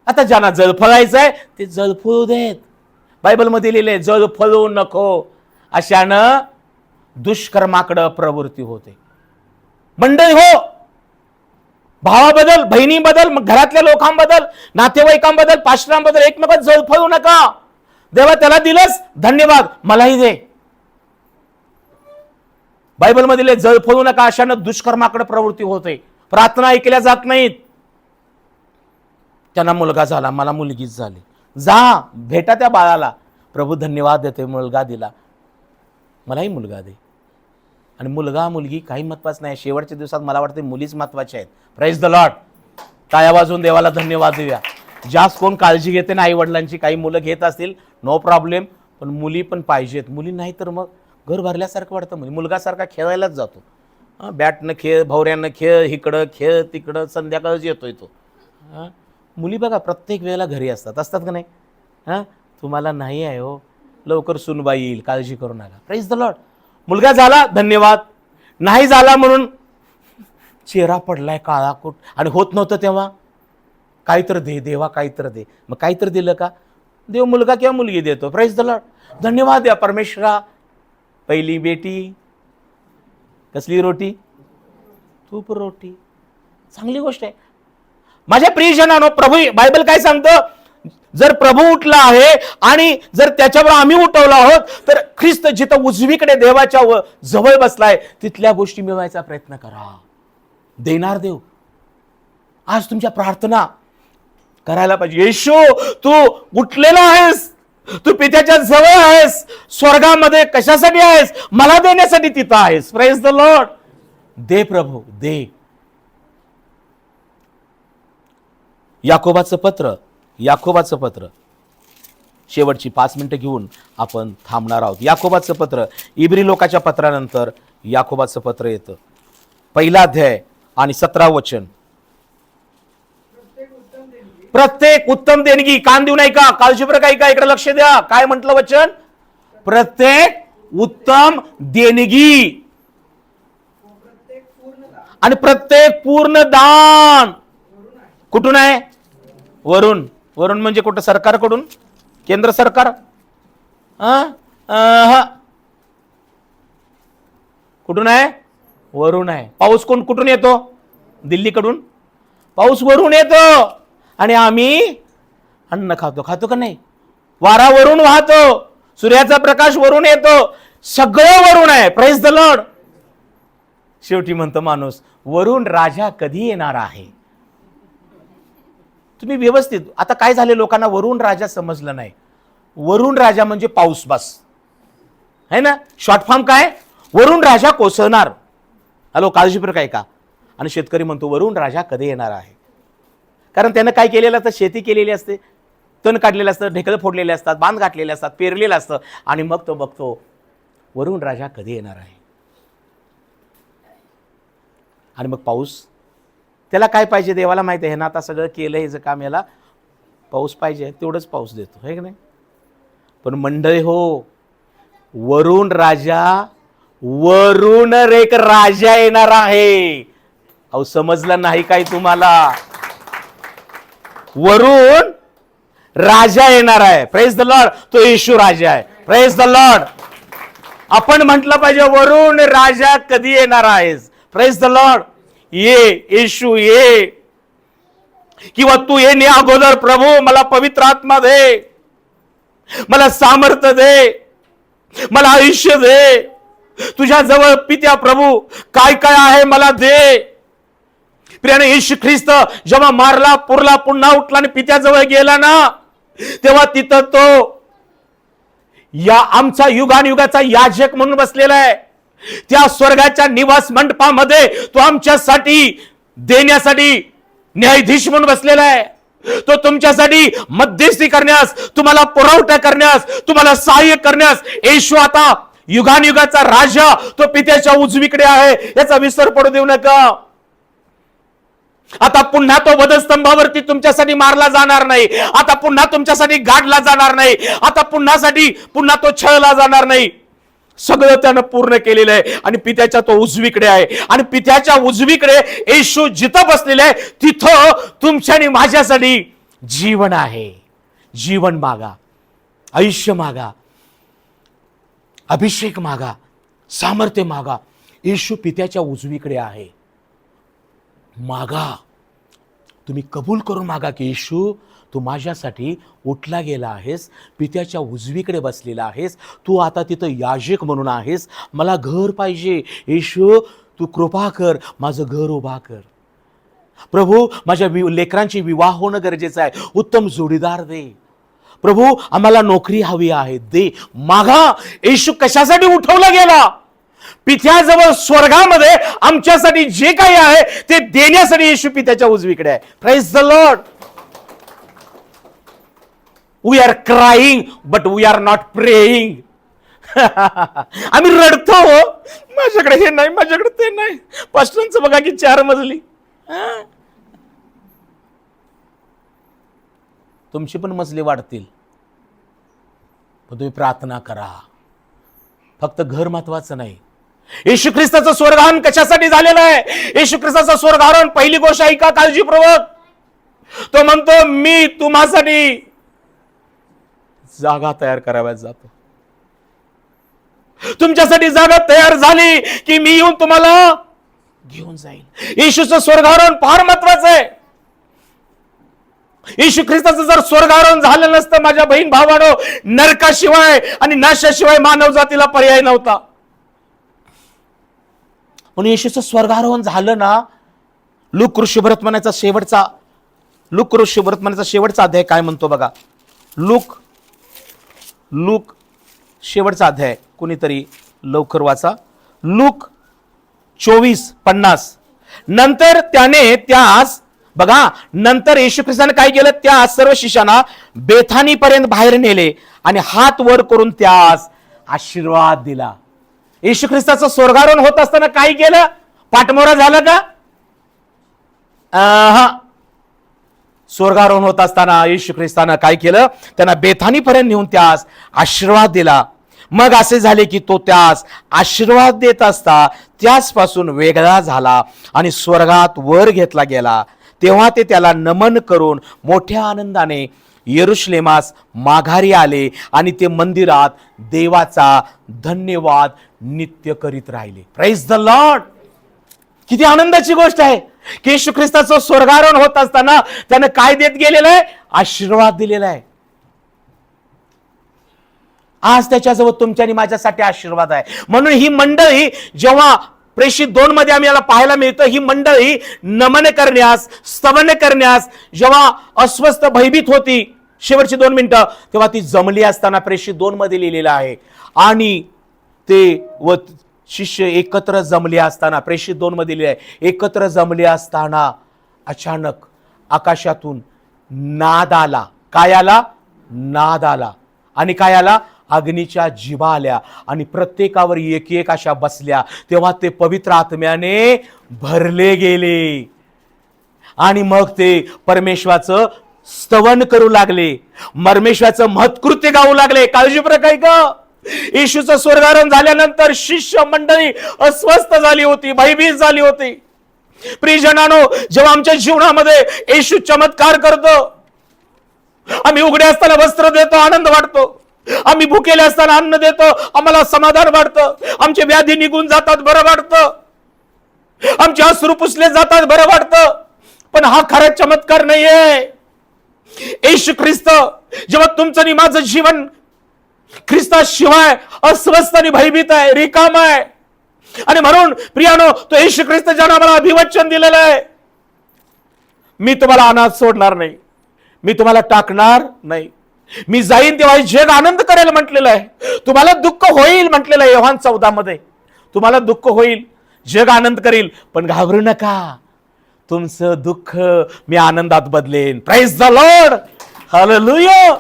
आता ज्यांना जळफळायचं आहे ते जळफळू देत. बायबलमध्ये लिहिले, जळफळू नको, अशानं दुष्कर्माकडे प्रवृत्ती होते. मंडळी हो, भावाबद्दल, बहिणीबद्दल, घरातल्या लोकांबद्दल, नातेवाईकांबद्दल, पास्टरांबद्दल एकमेकात जळफळू नका. देवा त्याला दिलंस, धन्यवाद, मलाही दे. बायबलमध्ये लिहिले, जळफळू नका, अशानं दुष्कर्माकडे प्रवृत्ती होते. प्रार्थना ऐकल्या जात नाहीत. त्यांना मुलगा झाला, मला मुलगीच झाली. जा भेटा त्या बाळाला, प्रभू धन्यवाद देते, मुलगा दिला, मलाही मुलगा दे. आणि मुलगा मुलगी काही महत्वाचं नाही. शेवटच्या दिवसात मला वाटते मुलीच महत्वाच्या आहेत. Praise the Lord. टाळ्या वाजवून देवाला धन्यवाद देऊया. जास्त कोण काळजी घेते ना आई वडिलांची, काही मुलं घेत असतील, नो प्रॉब्लेम, पण मुली पण पाहिजेत. मुली नाही तर मग घर भरल्यासारखं वाटतं. मुलगासारखा खेळायलाच जातो, बॅटनं खेळ, भवऱ्यानं खेळ, इकडं खेळ, तिकडं, संध्याकाळच येतोय तो. मुली बघा प्रत्येक वेळेला घरी असतात का नाही? तुम्हाला नाही आहे हो, लवकर सुनबाई येईल, काळजी करू नका. Praise the Lord. मुलगा झाला, धन्यवाद. नाही झाला म्हणून चेहरा पडलाय काळाकुट, आणि होत नव्हतं तेव्हा काहीतरी दे देवा, काहीतरी दे. मग काहीतरी दिलं का? देव मुलगा किंवा मुलगी देतो. Praise the Lord. धन्यवाद द्या परमेश्वरा. पहिली बेटी कसली रोटी? तूप रोटी. चांगली गोष्ट आहे. माझ्या प्रियजनांनो, प्रभू बायबल काय सांगतं? जर प्रभू उठला आहे आणि जर त्याच्यावर आम्ही उठवला आहोत, तर ख्रिस्त जिथं उजवीकडे देवाच्या जवळ बसलाय, तिथल्या गोष्टी मिळवायचा प्रयत्न करा. देणार देव. आज तुमच्या प्रार्थना करायला पाहिजे, येशू तू उठलेला आहेस, तू पित्याच्या जवळ आहेस, स्वर्गामध्ये कशासाठी आहेस? मला देण्यासाठी तिथं आहेस. Praise the Lord. दे प्रभू, दे. याकोबाचं पत्र शेवटची 5 मिनिटं घेऊन आपण थांबणार आहोत. याकोबाचं पत्र, इब्री लोकाच्या पत्रानंतर याकोबाचं पत्र येतं. 1 अध्याय आणि 17 वचन. प्रत्येक उत्तम देणगी. कान देऊ नाही का? काळजीपूर्वक ऐका, इकडे लक्ष द्या. काय म्हटलं वचन? प्रत्येक उत्तम देणगी आणि प्रत्येक पूर्ण दान कुठून आहे? वरून. वरून म्हणजे कुठं? सरकारकडून, केंद्र सरकार. कुठून आहे? वरून आहे. पाऊस कुठून येतो? दिल्लीकडून. पाऊस वरून येतो आणि आम्ही अन्न खातो. खातो का नाही? वारा वरून वाहतो, सूर्याचा प्रकाश वरून येतो, सगळं वरून आहे. Praise the Lord. शेवटी म्हणतो माणूस, वरून राजा कधी येणार आहे? तुम्ही व्यवस्थित, आता काय झाले, लोकांना वरून राजा समजलं नाही. वरून राजा म्हणजे पाऊस, बस है ना. शॉर्ट फॉर्म काय? वरून राजा कोसळणार. हॅलो, काळजीपूर्वक आहे का? आणि शेतकरी म्हणतो वरून राजा कधी येणार आहे? कारण त्यानं काय केलेलं असतं? शेती केलेली असते, तण काढलेलं असतं, ढेकळं फोडलेले असतात, बांध गाठलेले असतात, पेरलेलं असतं, आणि मग तो बघतो वरून राजा कधी येणार आहे. आणि मग पाऊस, त्याला काय पाहिजे? देवाला माहिती आहे ना आता सगळं केलं हे काम, याला पाऊस पाहिजे, तेवढंच पाऊस देतो, है की नाही? पण मंडळी हो, वरून राजा, वरून एक राजा येणार आहे. अहो, समजलं नाही काय तुम्हाला? वरून राजा येणार आहे. Praise the Lord. तो येशू राजा आहे. Praise the Lord. आपण म्हटलं पाहिजे वरून राजा कधी येणार आहेस? Praise the Lord. ये येशू ये, किंवा तू येणे अगोदर प्रभू मला पवित्र आत्मा दे, मला सामर्थ्य दे, मला आयुष्य दे, तुझ्या जवळ पित्या प्रभू काय काय आहे मला दे. प्रियाने, येशू ख्रिस्त जेव्हा मारला पुरला पुन्हा उठला आणि पित्याजवळ गेला ना, तेव्हा तिथं तो या आमचा युगानुयुगाचा याजक म्हणून बसलेला आहे. त्या स्वर्गाच्या निवास मंडपामध्ये तो आमच्यासाठी देण्यासाठी न्यायाधीश म्हणून बसलेला आहे. तो तुमच्यासाठी मध्यस्थी करण्यास, तुम्हाला पुरवठा करण्यास, तुम्हाला सहाय्य करण्यास येशू आता युगानुयुगाचा राजा तो पित्याच्या उजवीकडे आहे, याचा विसर पडू देऊ नका. आता पुन्हा तो वधस्तंभावरती तुमच्यासाठी मारला जाणार नाही. आता पुन्हा तुमच्यासाठी गाडला जाणार नाही. आता पुन्हा तो छळला जाणार नाही. सगळं त्यानं पूर्ण केलेलं आहे आणि पित्याच्या तो उजवीकडे आहे. आणि पित्याच्या उजवीकडे येशू जिथं बसलेला आहे तिथं तुमच्या आणि माझ्यासाठी जीवन आहे. जीवन मागा, आयुष्य मागा, अभिषेक मागा, सामर्थ्य मागा. येशू पित्याच्या उजवीकडे आहे. मागा, तुम्ही कबूल करून मागा की येशू तू माझ्यासाठी उठला गेला आहेस, पित्याच्या उजवीकडे बसलेला आहेस, तू आता तिथं याजक म्हणून आहेस, मला घर पाहिजे. येशू तू कृपा कर, माझं घर उभा कर. प्रभू, माझ्या लेकरांची विवाह होणं गरजेचं आहे, उत्तम जोडीदार दे. प्रभू, आम्हाला नोकरी हवी आहे, दे. मागा. येशू कशासाठी उठवला गेला? पित्याजवळ स्वर्गामध्ये आमच्यासाठी जे काही आहे ते देण्यासाठी येशू पित्याच्या उजवीकडे आहे. Praise the Lord. We are crying but we are not praying. आम्ही रडतो, माझ्याकडे हे नाही, माझ्याकडे ते नाही. पास्टरांचं बघा की 4 मजली. तुमची पण मजली वाढतील, पण तुम्ही प्रार्थना करा. फक्त घर महत्वाचं नाही. येशू ख्रिस्ताचं स्वर्गारोहण कशासाठी झालेलं आहे? येशू ख्रिस्ताचं स्वर्गारोहण, पहिली गोष्ट ऐका काळजीपूर्वक, तो म्हणतो मी तुम्हासाठी जागा तयार कराव्यात जातो. तुमच्यासाठी जागा तयार झाली की मी येऊन तुम्हाला घेऊन जाईल. येशूचं स्वर्गारोहण फार महत्वाचं आहे. येशू ख्रिस्ताचं जर स्वर्गारोहण झालं नसतं माझ्या बहीण भावानो, नरकाशिवाय आणि नाशाशिवाय मानव जातीला पर्याय नव्हता. म्हणून येशूचं स्वर्गारोहण झालं ना. लूक ऋषीवर्तमानाचा शेवटचा अध्याय काय म्हणतो बघा. लूक शेवटचा अध्याय, कोणीतरी लवकर वाचा. लूक 24:50. नंतर त्याने त्यास, बघा, नंतर येशू ख्रिस्ताने काय केलं? त्या सर्व शिष्यांना बेथानी पर्यंत बाहेर नेले आणि हात वर करून त्यास आशीर्वाद दिला. येशू ख्रिस्ताचं स्वर्गारोहण होत असताना काय केलं? पाठमोरा झालं का? स्वर्गारोहण होत असताना येशू ख्रिस्तानं काय केलं? त्यांना बेथानी पर्यंत नेऊन त्यास आशीर्वाद दिला. मग असे झाले की तो त्यास आशीर्वाद देत असता त्याचपासून वेगळा झाला आणि स्वर्गात वर घेतला गेला. तेव्हा ते त्याला नमन करून मोठ्या आनंदाने यरुशलेमास माघारी आले आणि ते मंदिरात देवाचा धन्यवाद नित्य करीत राहिले. Praise the Lord. किती आनंदाची गोष्ट आहे की येशू ख्रिस्ताचं स्वर्गारोहण होत असताना त्यानं काय देत गेलेलं आहे? आशीर्वाद दिलेला आहे. आज त्याच्याजवळ तुमच्या आणि माझ्यासाठी आशीर्वाद आहे. म्हणून ही मंडळी जेव्हा प्रेषित 2 मध्ये आम्ही याला पाहायला मिळतं, ही मंडळी नमन करण्यास, स्तवन करण्यास जेव्हा अस्वस्थ भयभीत होती, शेवटची 2 मिनिटं, तेव्हा ती जमली असताना प्रेषित 2 मध्ये लिहिलेलं आहे. आणि ते व शिष्य एकत्र जमले असताना, प्रेषित 2 मध्ये लिहिले आहे, एकत्र जमले असताना अचानक आकाशातून नाद आला. काय आला? नाद आला. आणि काय आला? अग्नीच्या जिभा आल्या आणि प्रत्येकावर एक एक अशा बसल्या. तेव्हा ते पवित्र आत्म्याने भरले गेले आणि मग ते परमेश्वराचं स्तवन करू लागले, परमेश्वराचं महत्कृत्य गाऊ लागले. काळजीपूर्वक ऐका. येशूचं स्वर्गारोहण झाल्यानंतर शिष्य मंडळी अस्वस्थ झाली होती, भयभीत झाली होती. प्रियजनांनो, जेव्हा आमच्या जीवनामध्ये येशू चमत्कार करतो, आम्ही उघडे असताना वस्त्र देतो, आनंद वाटतो. आम्ही भुकेले असताना अन्न देतो, आम्हाला समाधान वाटतं. आमचे व्याधी निघून जातात, बरं वाटतं. आमचे अश्रू पुसले जातात, बरं वाटतं. पण हा खरा चमत्कार नाहीये. येशू ख्रिस्त जेव्हा तुमचं आणि माझं जीवन ख्रिस्ताशिवाय अस्वस्थ आणि भयभीत आहे, रिकाम आहे. आणि म्हणून प्रियानो, तो येशू ख्रिस्त ज्यानं आम्हाला अभिवचन दिलेलं आहे, मी तुम्हाला अनाथ सोडणार नाही, मी तुम्हाला टाकणार नाही, मी जाईन तेव्हा जग आनंद करेल म्हटलेलं आहे. तुम्हाला दुःख होईल म्हटलेलं आहे योहान 14 मध्ये. तुम्हाला दुःख होईल, जग आनंद करेल, पण घाबरू नका, तुमचं दुःख मी आनंदात बदलेन. Praise the Lord. हालेलुया.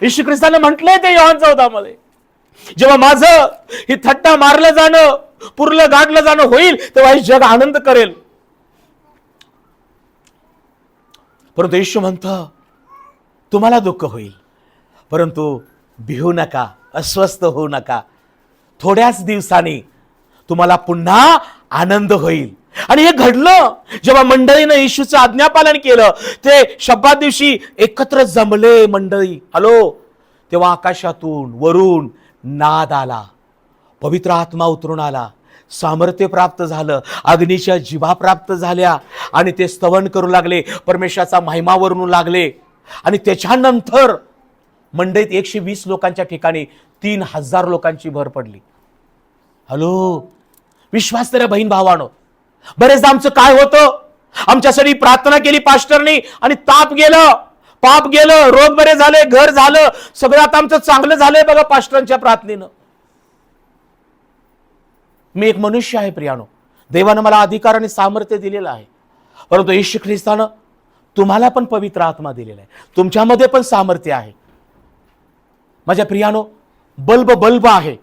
येशू ख्रिस्ताने म्हटलंय ते योहान 14 मध्ये. जेव्हा माझं ही थट्टा मारलं जाणं, पुरलं गाडलं जाणं होईल, तेव्हा हे जग आनंद करेल. परंतु येशू म्हणतं तुम्हाला दुःख होईल, परंतु भिवू नका, अस्वस्थ होऊ नका. थोड्याच दिवसांनी तुम्हाला पुन्हा आनंद होईल. आणि हे घडलं जेव्हा मंडळीनं येशूचं आज्ञापालन केलं. ते शब्दात दिवशी एकत्र जमले मंडळी. हॅलो. तेव्हा आकाशातून वरून नाद आला, पवित्र आत्मा उतरून आला, सामर्थ्य प्राप्त झालं, अग्नीच्या जिभा प्राप्त झाल्या आणि ते स्तवन करू लागले, परमेश्वराचा महिमा वरून लागले. आणि त्याच्यानंतर मंडईत 120 लोकांच्या ठिकाणी 3000 लोकांची भर पडली. हॅलो. विश्वास करा बहीण भावानो. बरेचदा आमचं काय होतं, आमच्यासाठी प्रार्थना केली पास्टरनी आणि ताप गेलं, पाप गेलं, रोग बरे झाले, घर झालं, सगळं आता आमचं चांगलं झालंय बघा पास्टरांच्या प्रार्थनेनं. मी एक मनुष्य आहे प्रियानो, देवानं मला अधिकार आणि सामर्थ्य दिलेलं आहे. परंतु येशू ख्रिस्तानं तुम्हाला पण पवित्र आत्मा दिलेला आहे, तुमच्यामध्ये पण सामर्थ्य आहे. माझ्या प्रियानो, बल्ब आहे,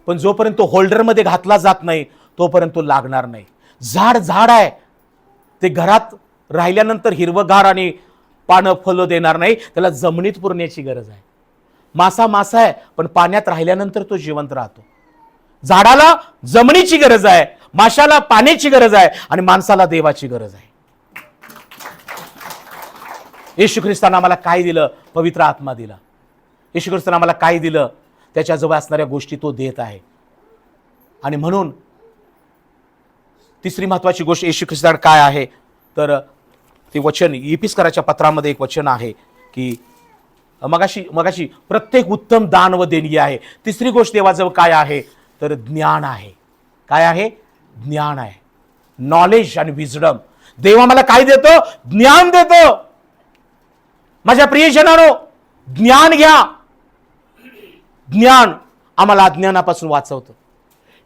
पण जोपर्यंत तो होल्डरमध्ये घातला जात नाही तोपर्यंत तो लागणार नाही. झाड आहे, ते घरात राहिल्यानंतर हिरवगार आणि पानं फुलं देणार नाही, त्याला जमिनीत पुरण्याची गरज आहे. मासा आहे, पण पाण्यात राहिल्यानंतर तो जिवंत राहतो. झाडाला जमिनीची गरज आहे, माशाला पाण्याची गरज आहे आणि माणसाला देवाची गरज आहे. येशू ख्रिस्तानं आम्हाला काय दिलं? पवित्र आत्मा दिला. येशू ख्रिस्तानं आम्हाला काय दिलं? त्याच्याजवळ असणाऱ्या गोष्टी तो देत आहे. आणि म्हणून तिसरी महत्वाची गोष्ट येशू ख्रिस्तानं काय आहे तर ते वचन इफिसकराच्या पत्रामध्ये एक वचन आहे की मगाशी प्रत्येक उत्तम दान व देणगी आहे. तिसरी गोष्ट देवाजवळ काय आहे तर ज्ञान आहे. काय आहे? ज्ञान आहे. नॉलेज आणि विजडम. देव आम्हाला काय देतो? ज्ञान देतो. माझ्या प्रियजनांनो, ज्ञान घ्या. ज्ञान आम्हाला अज्ञानापासून वाचवतं.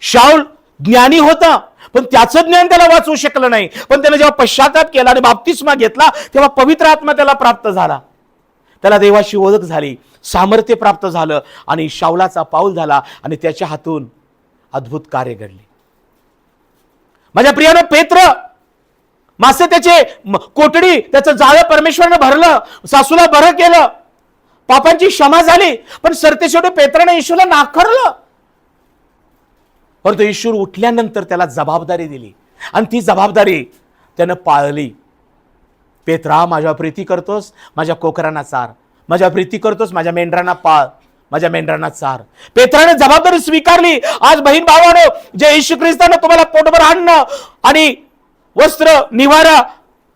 शाऊल ज्ञानी होता, पण त्याचं ज्ञान त्याला वाचवू शकलं नाही. पण त्याने जेव्हा पश्चाताप केला आणि बाप्तिस्मा घेतला तेव्हा पवित्र आत्मा त्याला प्राप्त झाला. त्याला देवाची ओळख झाली, सामर्थ्य प्राप्त झालं आणि शाऊलाचा पाऊल झाला आणि त्याच्या हातून अद्भुत कार्य घडले. माझ्या प्रियानं पेत्र मासे त्याचे कोटडी त्याचं जाळं परमेश्वरानं भरलं, सासूला बरं केलं. पापांची क्षमा झाली, पण सरतेशेवटी पेत्राने येशूला नाकारलं. परंतु येशू उठल्यानंतर त्याला जबाबदारी दिली आणि ती जबाबदारी त्यानं पाळली. पेत्रा, माझ्या प्रीती करतोस, माझ्या कोकरांना चार. माझ्या प्रीती करतोस, माझ्या मेंढरांना पाळ, माझ्या मेंढरांना चार. पेत्राने जबाबदारी स्वीकारली. आज बहीण भावानो, जे येशू ख्रिस्ताने तुम्हाला पोटभर अन्न आणि वस्त्र, निवारा,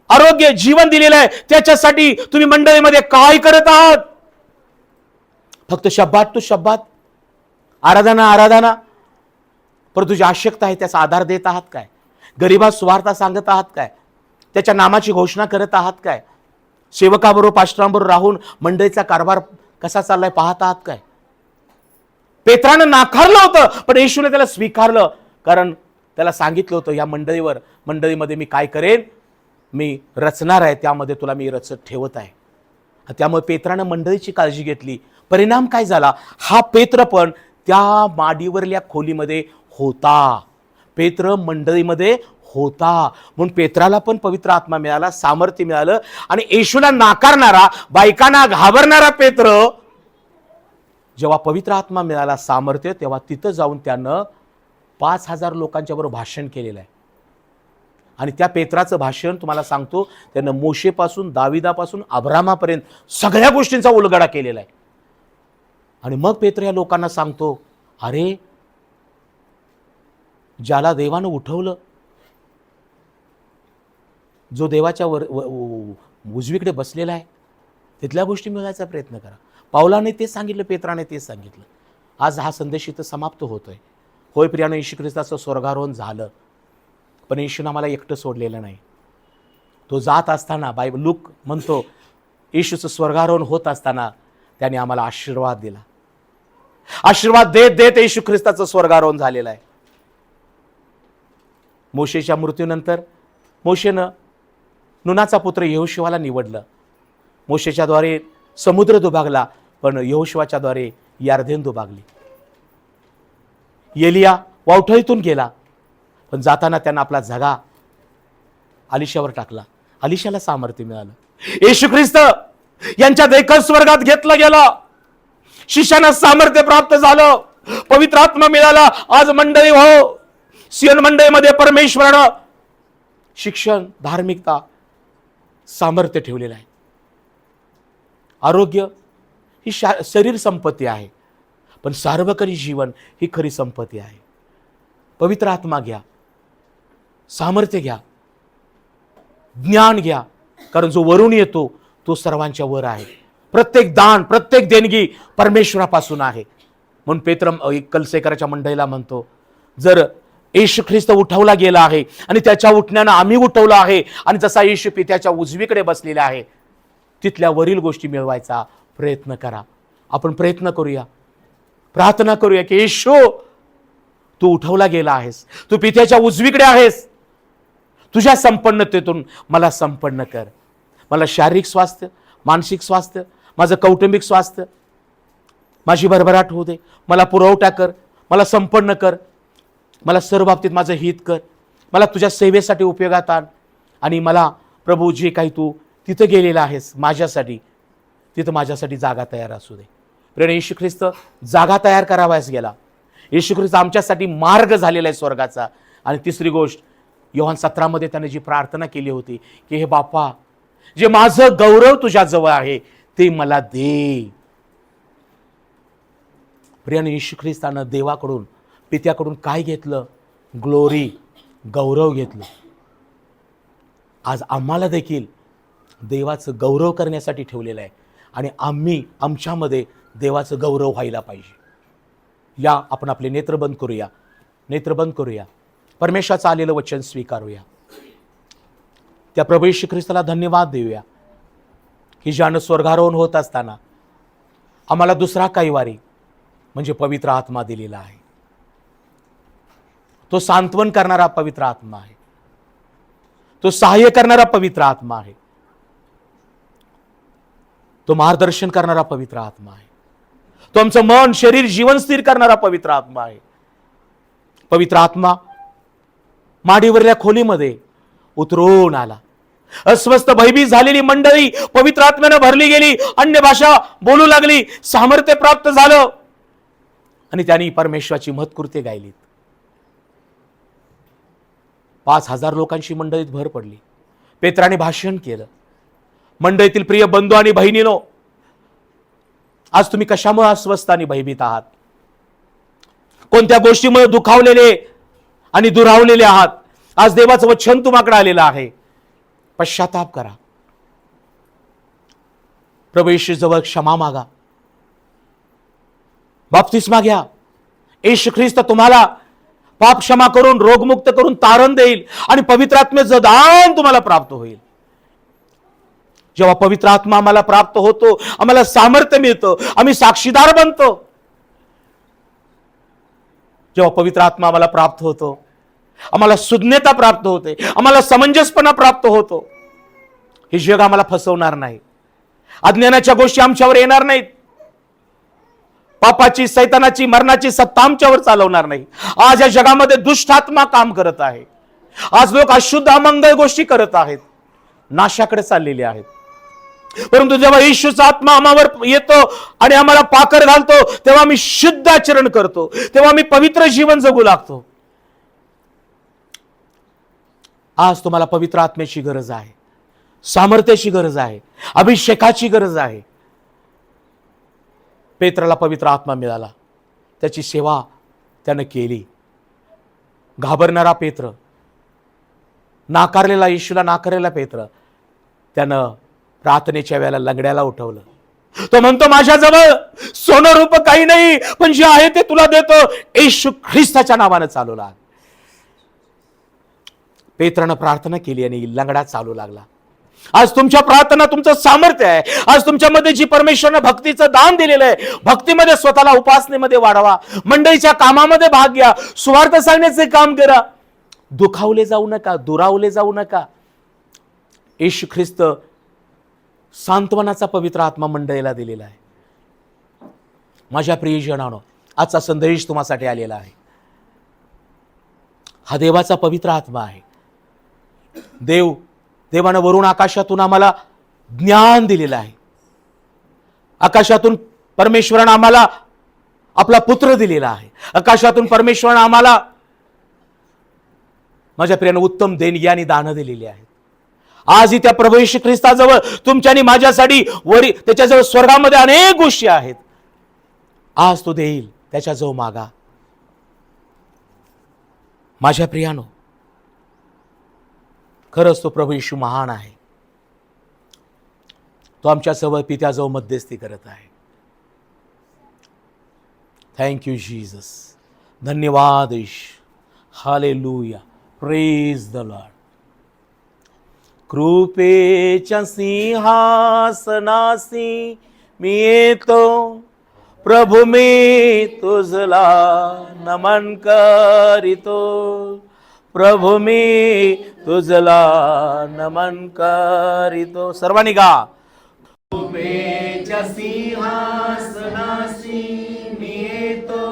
आरोग्य, जीवन दिलेलं आहे, त्याच्यासाठी तुम्ही मंडळीमध्ये काय करत आहात? फक्त शब्दात तू शब्दात, आराधना आराधना, परंतु तुझी आवश्यकता आहे त्याचा आधार देत आहात काय? गरीबात सुवार्ता सांगत आहात काय? त्याच्या नामाची घोषणा करत आहात काय? सेवकाबरोबर, पास्टरांबरोबर राहून मंडळीचा कारभार कसा चाललाय पाहत आहात काय? पेत्रानं नाकारलं होतं, पण येशूने त्याला स्वीकारलं. कारण त्याला सांगितलं होतं, या मंडळीमध्ये मी काय करेन, मी रचणार आहे, त्यामध्ये तुला मी रचत ठेवत आहे. त्यामुळे पेत्रानं मंडळीची काळजी घेतली. परिणाम काय झाला? हा पेत्र पण त्या माडीवरल्या खोलीमध्ये होता. पेत्र मंडळीमध्ये होता, म्हणून पेत्राला पण पवित्र आत्मा मिळाला, सामर्थ्य मिळालं. आणि येशूला नाकारणारा, बायकांना घाबरणारा पेत्र, जेव्हा पवित्र आत्मा मिळाला, सामर्थ्य, तेव्हा तिथं जाऊन त्यानं 5,000 लोकांच्या बरोबर भाषण केलेलं आहे. आणि त्या पेत्राचं भाषण तुम्हाला सांगतो, त्यानं मोशेपासून, दाविदापासून, अब्रामापर्यंत सगळ्या गोष्टींचा उलगडा केलेला आहे. आणि मग पेत्र या लोकांना सांगतो, अरे, ज्याला देवानं उठवलं, जो देवाच्या उजवीकडे बसलेला आहे, तिथल्या गोष्टी मिळवायचा प्रयत्न करा. पावलाने तेच सांगितलं, पेत्राने तेच सांगितलं. आज हा संदेश इथं समाप्त होतोय. होय प्रियानं, येशू ख्रिस्ताचं स्वर्गारोहण झालं, पण येशूनं आम्हाला एकटं सोडलेलं नाही. तो जात असताना, बायबल लूक म्हणतो, येशूचं स्वर्गारोहण होत असताना त्याने आम्हाला आशीर्वाद दिला. आशीर्वाद देत देत येशू ख्रिस्ताचं स्वर्गारोहण झालेलं आहे. मोशेच्या मृत्यूनंतर मोशेनं नूनाचा पुत्र यहोशुवाला निवडलं. मोशेच्या द्वारे समुद्र दुभागला, पण यहोशुवाच्या द्वारे यार्देन दुभागली. एलिया वावठळीतून गेला, पण जाताना त्यांना आपला झगा अलिशावर टाकला. अलिशाला सामर्थ्य मिळालं. येशू ख्रिस्त यांच्या देखत स्वर्गात घेतलं गेलं. शिष्यांना सामर्थ्य प्राप्त झालं, पवित्र आत्मा मिळाला. आज मंडळी हो, सियन मंडळीमध्ये परमेश्वरानं शिक्षण, धार्मिकता, सामर्थ्य ठेवलेलं आहे. आरोग्य ही शरीर संपत्ती आहे, पण सार्वकालिक जीवन ही खरी संपत्ती आहे. पवित्र आत्मा घ्या, सामर्थ्य घ्या, ज्ञान घ्या, कारण जो वरून येतो तो सर्वांच्या वर आहे. प्रत्येक दान, प्रत्येक देणगी परमेश्वरापासून आहे. म्हणून पेत्र कलसेकराच्या मंडळीला म्हणतो, जर येशू ख्रिस्त उठवला गेला आहे आणि त्याच्या उठण्यानं आम्ही उठवलं आहे, आणि जसा येशू पित्याच्या उजवीकडे बसलेला आहे, तिथल्या वरील गोष्टी मिळवायचा प्रयत्न करा. आपण प्रयत्न करूया, प्रार्थना करूया की येशू, तू उठवला गेला आहेस, तू पित्याच्या उजवीकडे आहेस, तुझ्या संपन्नतेतून मला संपन्न कर. मला शारीरिक स्वास्थ्य, मानसिक स्वास्थ्य, माझं कौटुंबिक स्वास्थ्य, माझी भरभराट होऊ दे. मला पुरवठा कर, मला संपन्न कर, मला सर्व बाबतीत माझं हित कर. मला तुझ्या सेवेसाठी उपयोगात आण. आणि मला प्रभू, जे काही तू तिथं गेलेला आहेस माझ्यासाठी, तिथं माझ्यासाठी जागा तयार असू दे. प्रिय येशू ख्रिस्त जागा तयार करावयास गेला. येशू ख्रिस्त आमच्यासाठी मार्ग झालेला आहे स्वर्गाचा. आणि तिसरी गोष्ट, योहान 17 त्याने जी प्रार्थना केली होती की हे बापा, जे माझं गौरव तुझ्या जवळ आहे ते मला दे. प्रियाने, येशू ख्रिस्तानं देवाकडून, पित्याकडून काय घेतलं? ग्लोरी, गौरव घेतलं. आज आम्हाला देखील देवाचं गौरव करण्यासाठी ठेवलेलं आहे, आणि आम्ही आमच्यामध्ये देवाचं गौरव व्हायला पाहिजे. या आपण आपले नेत्र बंद करूया, नेत्र बंद करूया, परमेश्वराचं आलेलं वचन स्वीकारूया. त्या प्रभू येशू ख्रिस्ताला धन्यवाद देऊया की ज्यानं स्वर्गारोहण होत असताना आम्हाला दुसरा कैवारी म्हणजे पवित्र आत्मा दिलेला आहे. तो सांत्वन करणारा पवित्र आत्मा आहे, तो सहाय्य करणारा पवित्र आत्मा आहे, तो मार्गदर्शन करणारा पवित्र आत्मा आहे, तो आमचं मन, शरीर, जीवन स्थिर करणारा पवित्र आत्मा आहे. पवित्र आत्मा माडीवरल्या खोलीमध्ये उतरून आला. अस्वस्थ भयभीत झालेली मंडळी पवित्र आत्म्याने भरली गेली, अन्य भाषा बोलू लागली, सामर्थ्य प्राप्त झालं आणि त्यांनी परमेश्वराची महत्कृत्ये गायलीत. 5,000 लोकांची मंडळीत भर पडली. पेत्राने भाषण केलं. मंडळीतील प्रिय बंधू आणि बहिणीनो, आज तुम्ही कशामुळे अस्वस्थ आणि भयभीत आहात? कोणत्या गोष्टीमुळे दुखावलेले आणि दुरावलेले आहात? आज देवाचं वचन तुम्हाकडे आलेलं आहे. पश्चाताप करा, प्रभू येशू जवळ क्षमा मागा, बाप्तिस्मा घ्या. येशू ख्रिस्त तुम्हाला पाप क्षमा करून, रोगमुक्त करून तारण देईल आणि पवित्र आत्म्याचं दान तुम्हाला प्राप्त होईल. जेव्हा पवित्र आत्मा आम्हाला प्राप्त होतो, आम्हाला सामर्थ्य मिळतं, आम्ही साक्षीदार बनतो. जेव्हा पवित्र आत्मा आम्हाला प्राप्त होतो, आम्हाला सुज्ञता प्राप्त होते, आम्हाला समंजसपणा प्राप्त होतो. हे जग आम्हाला फसवणार नाही. अज्ञानाच्या गोष्टी आमच्यावर येणार नाहीत. पापाची, सैतानाची, मरणाची सत्ता आमच्यावर चालवणार नाही. आज या जगामध्ये दुष्ट आत्मा काम करत आहे. आज लोक अशुद्ध अमंगळ गोष्टी करत आहेत, नाशाकडे चाललेले आहेत. परंतु जेव्हा येशूचा आत्मा आम्हावर येतो आणि आम्हाला पाकर घालतो, तेव्हा आम्ही शुद्ध आचरण करतो, तेव्हा आम्ही पवित्र जीवन जगू लागतो. आज तुम्हाला पवित्र आत्म्याची गरज आहे, सामर्थ्याची गरज आहे, अभिषेकाची गरज आहे. पेत्राला पवित्र आत्मा मिळाला, त्याची सेवा त्यानं केली. घाबरणारा पेत्र, नाकारलेला, येशूला नाकारलेला पेत्र, त्यानं प्रार्थनेच्या वेळेला लंगड्याला उठवलं. तो म्हणतो, माझ्याजवळ सोनं रूप काही नाही, पण जे आहे ते तुला देतो, येशू ख्रिस्ताच्या नावानं चालू लाग. पेत्रानं प्रार्थना केली आणि लंगडा चालू लागला. आज तुमच्या प्रार्थना तुमचं सामर्थ्य आहे. आज तुमच्यामध्ये जी परमेश्वरानं भक्तीचं दान दिलेलं आहे, भक्तीमध्ये स्वतःला उपासनेमध्ये वाढवा, मंडळीच्या कामामध्ये भाग घ्या, सुवार्थ सांगण्याचे काम करा. दुखावले जाऊ नका, दुरावले जाऊ नका. येशू ख्रिस्त सांत्वनाचा पवित्र आत्मा मंडळीला दिलेला आहे. माझ्या प्रियजनांनो, आजचा संदेश तुम्हासाठी आलेला आहे. हा देवाचा पवित्र आत्मा आहे. देवानं वरून आकाशातून आम्हाला ज्ञान दिलेलं आहे. आकाशातून परमेश्वरानं आम्हाला आपला पुत्र दिलेला आहे. आकाशातून परमेश्वरानं आम्हाला, माझ्या प्रियानं, उत्तम देणगी आणि दानं दिलेली आहेत. आजही त्या प्रभू येशू ख्रिस्ताजवळ तुमच्या आणि माझ्यासाठी त्याच्याजवळ स्वर्गामध्ये अनेक गोष्टी आहेत. आज तो देईल, त्याच्याजवळ मागा. माझ्या प्रियानो, खरंच तो प्रभू येशू महान आहे. तो आमच्याजवळ पित्याजवळ मध्यस्थी करत आहे. Thank you Jesus. धन्यवाद Yeshu. Hallelujah. Praise the Lord. कृपेच्या सिंहासनासी मी येतो, प्रभू मी तुझला नमन करीतो, प्रभू मी तुझला नमन करीतो. सर्वांनी गा. कृपेच्या सिंहासनासी मी येतो,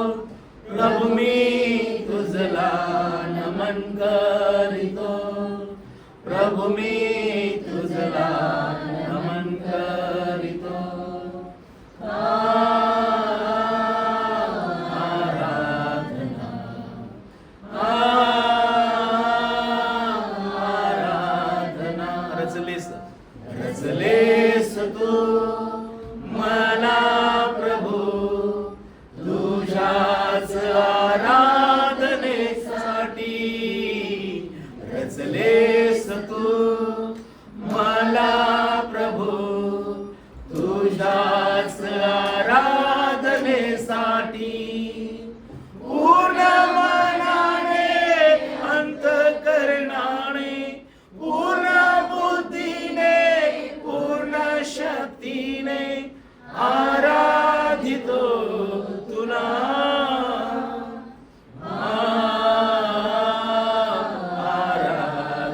प्रभू मी तुझला नमन करीतो, प्रभू मी तुझला नमन करीतो. आराधना, आराधना. रचलेस तू मला प्रभू, तुझ्याच आराधनेसाठी. रचलेस तू मला प्रभू, तुझ्याच आराधनेसाठी. पूर्ण मनाने, अंतःकरणाने, पूर्ण बुद्धीने, पूर्ण शक्तीने आराधितो तुला. आराधना,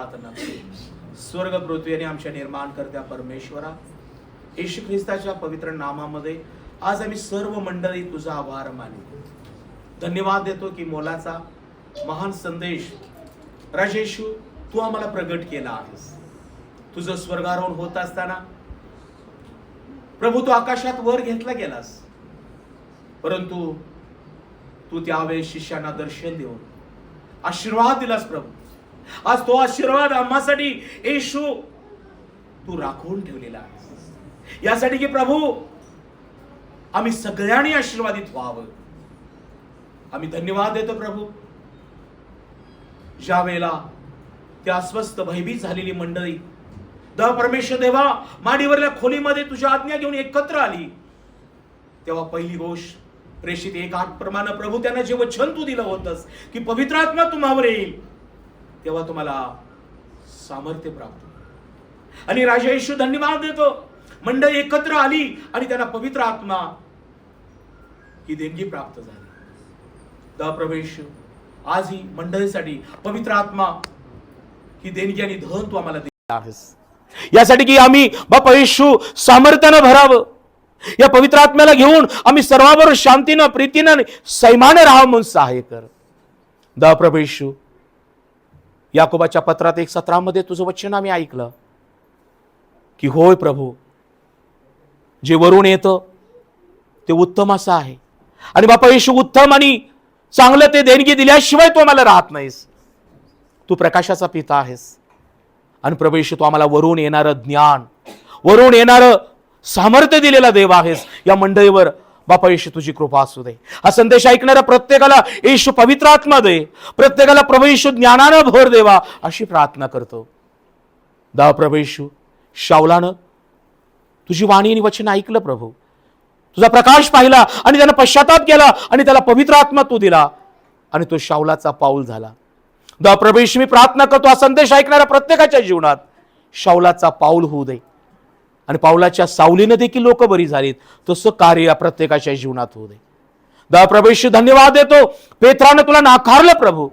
प्रार्थना. स्वर्ग पृथ्वी आणि आमच्या निर्माणकर्त्या परमेश्वरा, येशू ख्रिस्ताच्या पवित्र नामामध्ये आज आम्ही सर्व मंडळी तुझा आभार मानतो. धन्यवाद देतो की मोलाचा महान संदेश राजेशू तू आम्हाला प्रगट केला आहेस. तुझं स्वर्गारोहण होत असताना प्रभू तू आकाशात वर घेतला गेलास, परंतु तू त्यावेळेस शिष्यांना दर्शन देऊन आशीर्वाद दिलास. प्रभू आज तो आशीर्वाद आम्हासाठी येशू तू राखून ठेवलेला आहेस, यासाठी की प्रभू आम्ही सगळ्यांनी आशीर्वादित व्हावं. आम्ही धन्यवाद देतो प्रभू. ज्या वेळेला त्या अस्वस्थ भयभीत झालेली मंडळी परमेश्वर देवा माडीवरल्या खोलीमध्ये तुझ्या आज्ञा घेऊन एकत्र आली, तेव्हा पहिली गोष्ट प्रेषित 1:8 प्रमाणे प्रभू त्यांना जे वचन तू दिलं होतंस की पवित्र आत्मा तुम्हावर येईल, तेव्हा तुम्हाला सामर्थ्य प्राप्त. आणि राजा येशू धन्यवाद देतो, मंडळी एकत्र आली आणि त्यांना पवित्र आत्मा ही देणगी प्राप्त झाली. प्रवेश आज ही मंडळीसाठी पवित्र आत्मा ही देणगी आणि धन तू आम्हाला दिला आहेस, यासाठी की आम्ही बापा येशू सामर्थ्यानं भरावं. या पवित्र आत्म्याला घेऊन आम्ही सर्वांबरोबर शांतीनं प्रीतीनं सैमाने राहावं म्हणून सहाय्य कर. प्रभू येशू, याकोबाच्या पत्रात 1:17 मध्ये तुझं वचन आम्ही ऐकलं की होय प्रभू, जे वरून येतं ते उत्तम असं आहे. आणि बापा येशू उत्तम आणि चांगलं ते देणगी दिल्याशिवाय तू आम्हाला राहत नाहीस. तू प्रकाशाचा पिता आहेस. आणि प्रभू येशू, तू आम्हाला वरून येणारं ज्ञान, वरून येणारं सामर्थ्य दिलेला देव आहेस. या मंडळीवर बापा येशू तुझी कृपा असू दे. हा संदेश ऐकणाऱ्या प्रत्येकाला येशू पवित्र आत्मा दे, प्रत्येकाला प्रभू येशू ज्ञानानं भर देवा अशी प्रार्थना करतो. प्रभू येशू, शाऊलानं तुझी वाणी आणि वचन ऐकलं प्रभू, तुझा प्रकाश पाहिला आणि त्यानं पश्चाताप केला आणि त्याला पवित्र आत्मा तू दिला आणि तो शाऊलाचा पाऊल झाला. प्रभू येशू, मी प्रार्थना करतो हा संदेश ऐकणाऱ्या प्रत्येकाच्या जीवनात शाऊलाचा पाऊल होऊ दे आणि पाऊलाच्या सावलीनं देखील लोक बरी झालीत. तसं कार्य या प्रत्येकाच्या जीवनात होऊ दे. प्रभू येशू, धन्यवाद देतो. पेत्रानं तुला नाकारलं प्रभू,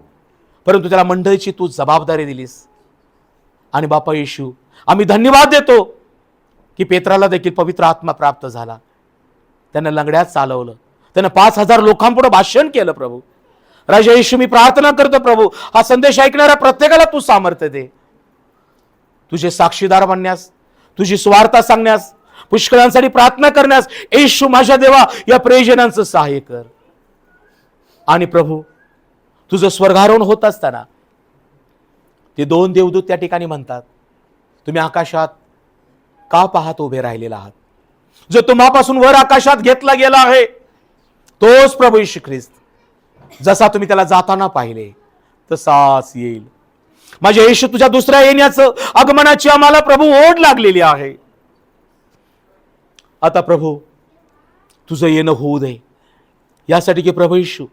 परंतु त्याला मंडळीची तू जबाबदारी दिलीस. आणि बापा येशू, आम्ही धन्यवाद देतो की पेत्राला देखील पवित्र आत्मा प्राप्त झाला. त्यानं लंगड्यात चालवलं, त्यानं 5,000 लोकांपुढे भाषण केलं. प्रभू राजा येशू, मी प्रार्थना करतो प्रभू, हा संदेश ऐकणाऱ्या प्रत्येकाला तू सामर्थ्य दे, तुझे साक्षीदार बनण्यास, तुझी स्वार्था सांगण्यास, पुष्कळांसाठी प्रार्थना करण्यास. येशू माझ्या देवा, या प्रियजनांचं सहाय्य कर. आणि प्रभू, तुझं स्वर्गारोहण होत असताना ते 2 देवदूत त्या ठिकाणी म्हणतात, तुम्ही आकाशात का पाहत उभे राहिलेला आहात? जो तुम्हापासून वर आकाशात घेतला गेला आहे तोच प्रभू येशू ख्रिस्त, जसा तुम्ही त्याला जाताना पाहिले तसाच येईल. माझ्या येशू, तुझ्या दुसऱ्या येण्याचं, आगमनाची आम्हाला प्रभू ओढ लागलेली आहे. आता प्रभू तुझं येणं होऊ दे, यासाठी की प्रभू येशू,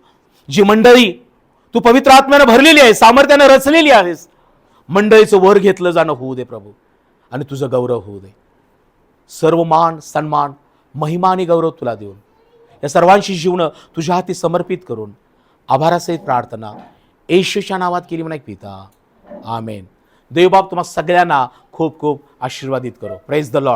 जी मंडळी तू पवित्र आत्म्यानं भरलेली आहे, सामर्थ्यानं रचलेली आहेस, मंडळीचं वर घेतलं जाणं होऊ दे प्रभू, आणि तुझं गौरव होऊ दे. सर्व मान, सन्मान, महिमा आणि गौरव तुला देऊन या सर्वांची जीवनं तुझ्या हाती समर्पित करून आभारासहित प्रार्थना येशूच्या नावात केली म्हणा पिता, आमेन. देवबाप तुम्हा सगळ्यांना खूप खूप आशीर्वादित करो. Praise the Lord.